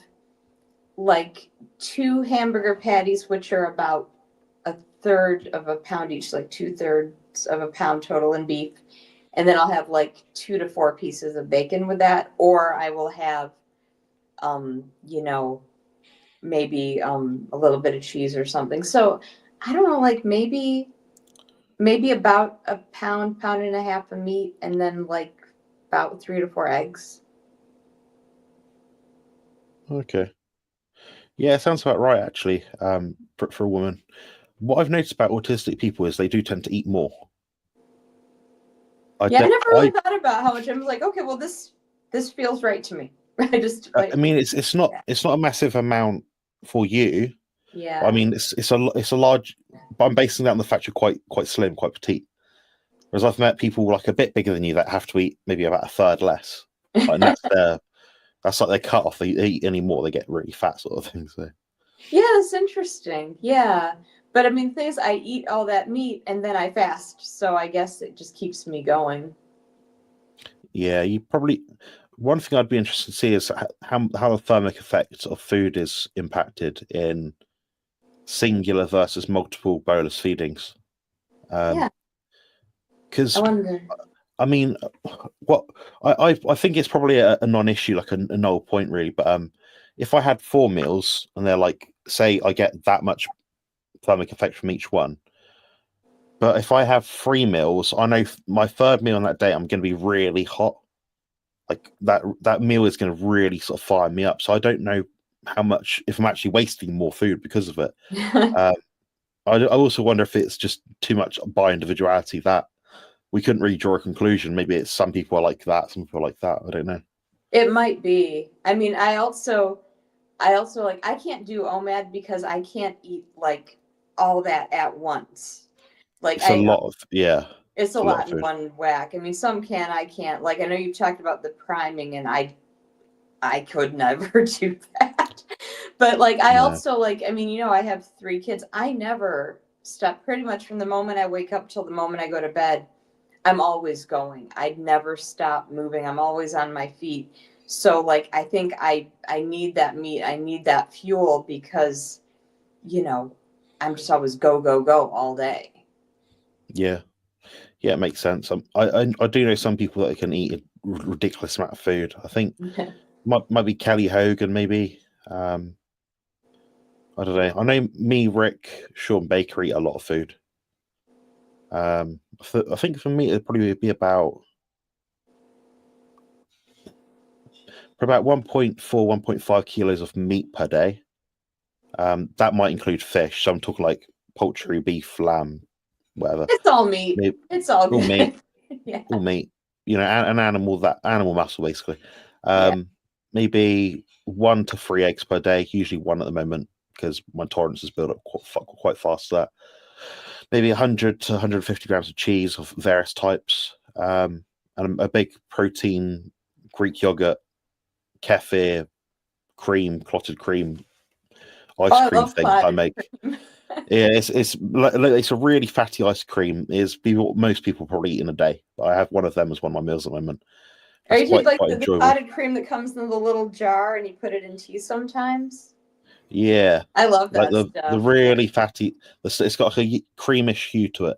like 2 hamburger patties, which are about 1/3 of a pound each, like 2/3 of a pound total in beef. And then I'll have like 2 to 4 pieces of bacon with that. Or I will have, maybe a little bit of cheese or something. So I don't know, like maybe about a pound and a half of meat, and then like about 3 to 4 eggs. Okay. Yeah, it sounds about right, actually, for a woman. What I've noticed about autistic people is they do tend to eat more. I never really thought about how much. I was like, okay, well, this feels right to me. I mean, it's not a massive amount for you. Yeah. I mean, it's a large. But I'm basing that on the fact you're quite slim, quite petite. Whereas I've met people like a bit bigger than you that have to eat maybe about 1/3 less. And that's like their cut off. They eat any more, they get really fat, sort of thing. So. Yeah, that's interesting. Yeah. But I mean, the thing is, I eat all that meat and then I fast. So I guess it just keeps me going. Yeah, you probably. One thing I'd be interested to see is how the thermic effect of food is impacted in singular versus multiple bolus feedings. Yeah. Because I wonder. I mean, what I think it's probably a non-issue, like a null point, really. But if I had 4 meals and they're like, say, I get that much thermic effect from each one, but if I have 3 meals, I know my 3rd meal on that day I'm going to be really hot. Like that meal is going to really sort of fire me up. So I don't know how much, if I'm actually wasting more food because of it. I also wonder if it's just too much by individuality that we couldn't really draw a conclusion. Maybe it's some people are like that, some people are like that. I don't know. It might be. I mean, I also, I also like, I can't do OMAD because I can't eat like all that at once. Like It's a lot of, yeah. It's a a lot lot of in food. one whack. I mean, some can, I can't. Like, I know you talked about the priming, and I could never do that. But like, I No. also like, I mean, you know, I have 3 kids. I never stop pretty much from the moment I wake up till the moment I go to bed. I'm always going. I'd never stop moving. I'm always on my feet. So like, I think I need that meat. I need that fuel because, you know, I'm just always go, go, go all day. Yeah. Yeah, it makes sense. I do know some people that can eat a ridiculous amount of food. I think might be Kelly Hogan, maybe. I don't know. I know me, Rick, Sean Baker eat a lot of food. I think for me it'd probably be about 1.4, 1.5 kilos of meat per day. That might include fish. So I'm talking like poultry, beef, lamb, whatever. It's all meat. Maybe, It's all all good. meat, Yeah. all meat. You know, an animal muscle basically. Yeah. Maybe 1 to 3 eggs per day. Usually 1 at the moment because my tolerance has built up quite fast. To that maybe 100 to 150 grams of cheese of various types, and a big protein Greek yogurt, kefir, cream, clotted cream, Oh, ice I cream love thing I clotted make. cream. Yeah, it's a really fatty ice cream. Is most people probably eat in a day. I have one of them as one of my meals at the moment. Or That's you take like quite the enjoyable. clotted cream that comes in the little jar and you put it in tea sometimes. Yeah, I love like that the stuff. really fatty. It's got like a creamish hue to it.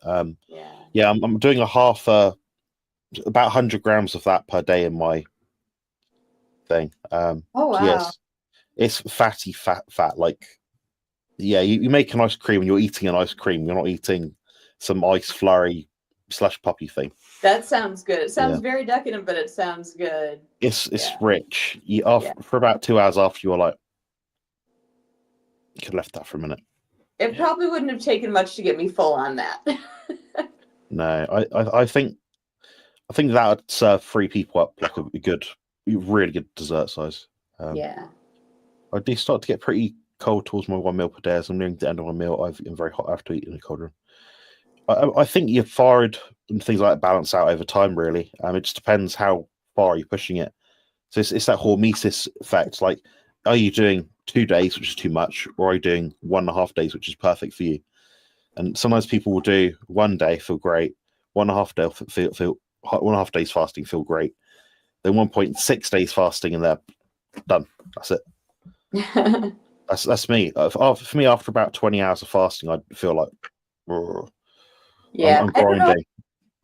Yeah. Yeah, I'm doing about 100 grams of that per day in my thing. Oh, So wow. yes, it's fatty, fat. Like, yeah, you make an ice cream and you're eating an ice cream. You're not eating some ice flurry / puppy thing. That sounds good. It sounds Yeah, very decadent, but it sounds good. it's Yeah. rich. Yeah. For about 2 hours after, you're like, you could have left that for a minute. It probably wouldn't have taken much to get me full on that. No, I think that would serve 3 people up like a good, really good dessert size. Yeah. I do start to get pretty cold towards my 1 meal per day. As I'm nearing the end of my meal, I'm very hot after eating a cold room. I think your thyroid and things like that balance out over time, really. It just depends how far you're pushing it. So it's that hormesis effect. Like, are you doing 2 days, which is too much, or are you doing 1.5 days, which is perfect for you? And sometimes people will do 1 day, feel great, 1.5 day, feel 1.5 days fasting, feel great. Then 1.6 days fasting, and they're done. That's it. That's me. For me, after about 20 hours of fasting, I feel like Yeah. I'm I don't know. grinding.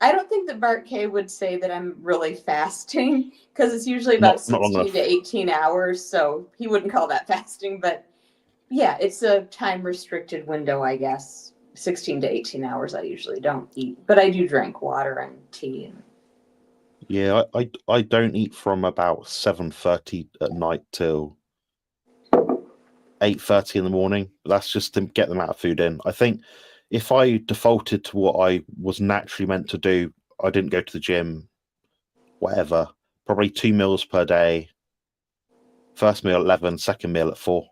I don't think that Bart K would say that I'm really fasting because it's usually Not about long 16 enough. to 18 hours. So he wouldn't call that fasting. But yeah, it's a time restricted window, I guess. 16 to 18 hours, I usually don't eat. But I do drink water and tea. Yeah, I don't eat from about 7:30 at night till 8:30 in the morning. That's just to get the amount of food in. I think if I defaulted to what I was naturally meant to do, I didn't go to the gym, whatever, probably 2 meals per day. First meal at 11, second meal at 4.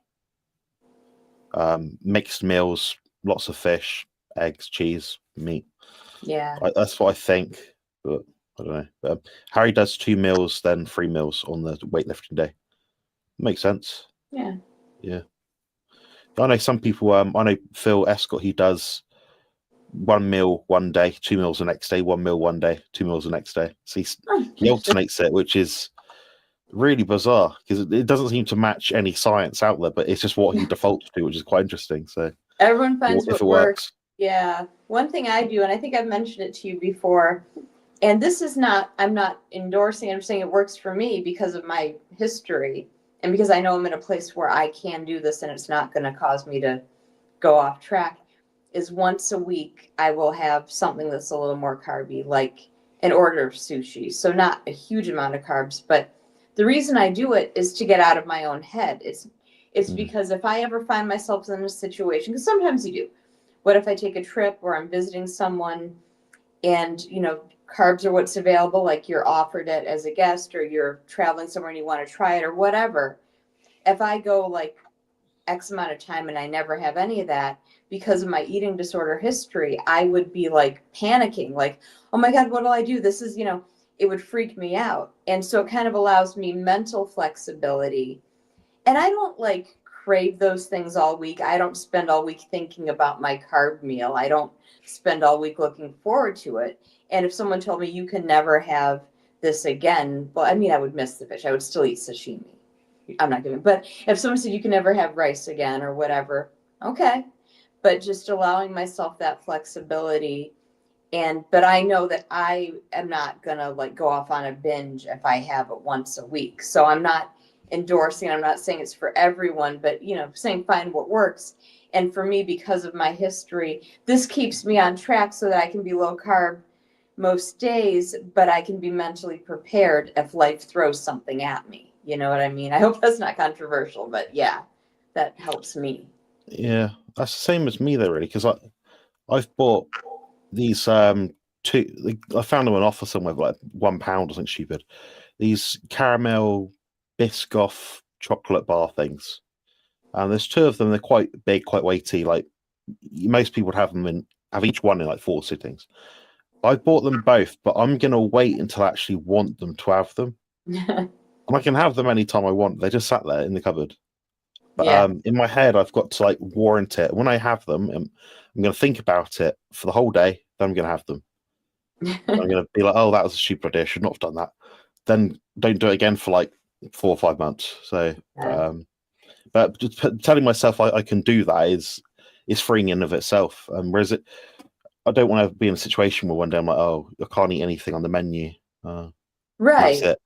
Mixed meals, lots of fish, eggs, cheese, meat. Yeah. That's what I think, but I don't know. But Harry does 2 meals, then 3 meals on the weightlifting day. Makes sense. Yeah. Yeah. I know some people. I know Phil Escott. He does 1 meal one day, 2 meals the next day, 1 meal one day, 2 meals the next day. So he alternates it, which is really bizarre because it doesn't seem to match any science out there, but it's just what he defaults to, which is quite interesting. So Everyone finds if what it works. works. Yeah. One thing I do, and I think I've mentioned it to you before, and this is not, I'm not endorsing, I'm saying it works for me because of my history and because I know I'm in a place where I can do this and it's not going to cause me to go off track, is once a week I will have something that's a little more carby, like an order of sushi. So not a huge amount of carbs, but the reason I do it is to get out of my own head. It's because if I ever find myself in a situation, because sometimes you do, what if I take a trip where I'm visiting someone and, you know, carbs are what's available, like you're offered it as a guest or you're traveling somewhere and you want to try it or whatever. if I go like X amount of time and I never have any of that because of my eating disorder history, I would be like panicking, like, oh my God, what do I do? This is, it would freak me out. And so it kind of allows me mental flexibility. And I don't like crave those things all week. I don't spend all week thinking about my carb meal. I don't spend all week looking forward to it. And if someone told me you can never have this again, well, I mean, I would miss the fish. I would still eat sashimi. I'm not gonna, but if someone said you can never have rice again or whatever, okay. But just allowing myself that flexibility. But I know that I am not gonna like go off on a binge if I have it once a week. So I'm not endorsing, I'm not saying it's for everyone, but saying find what works. And for me, because of my history, this keeps me on track so that I can be low carb most days, but I can be mentally prepared if life throws something at me. You know what I mean? I hope that's not controversial, but yeah, that helps me. Yeah, that's the same as me though, really, because I've bought these two. I found them on offer somewhere for like £1 or something stupid. These caramel Biscoff chocolate bar things, and there's two of them. They're quite big, quite weighty. Like most people would have each one in like 4 sittings. I bought them both, but I'm gonna wait until I actually want them to have them. And I can have them anytime I want. They just sat there in the cupboard. But in my head, I've got to like warrant it. When I have them, I'm going to think about it for the whole day. Then I'm going to have them. I'm going to be like, oh, that was a stupid idea. I should not have done that. Then don't do it again for like 4 or 5 months. So, but just telling myself I can do that is freeing in of itself. Whereas I don't want to be in a situation where one day I'm like, oh, I can't eat anything on the menu. Right. That's it.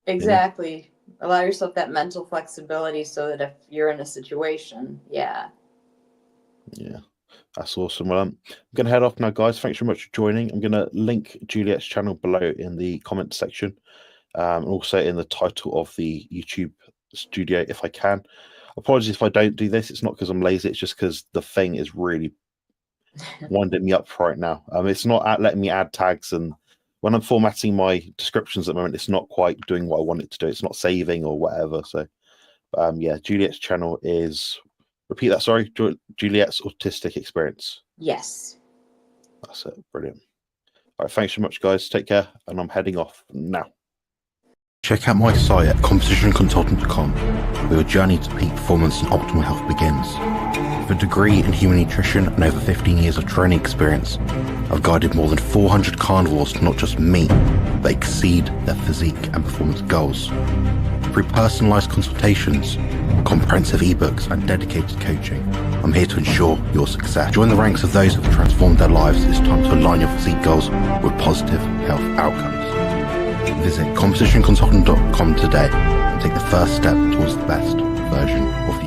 Exactly. Allow yourself that mental flexibility so that if you're in a situation, yeah, that's awesome. Well, I'm going to head off now, guys. Thanks very much for joining. I'm going to link Juliet's channel below in the comment section, and also in the title of the YouTube studio if I can. Apologies if I don't do this. It's not because I'm lazy. It's just because the thing is really winding me up right now. It's not letting me add tags, and when I'm formatting my descriptions at the moment, it's not quite doing what I want it to do. It's not saving or whatever. So, yeah, Juliet's channel is, repeat that, sorry, Juliet's Autistic Experience. Yes. That's it. Brilliant. All right, thanks so much, guys. Take care, and I'm heading off now. Check out my site at compositionconsultant.com, where your journey to peak performance and optimal health begins. With a degree in human nutrition and over 15 years of training experience, I've guided more than 400 carnivores to not just meet, but exceed their physique and performance goals. Through personalized consultations, comprehensive ebooks, and dedicated coaching, I'm here to ensure your success. Join the ranks of those who have transformed their lives. It's time to align your physique goals with positive health outcomes. Visit compositionconsultant.com today and take the first step towards the best version of you.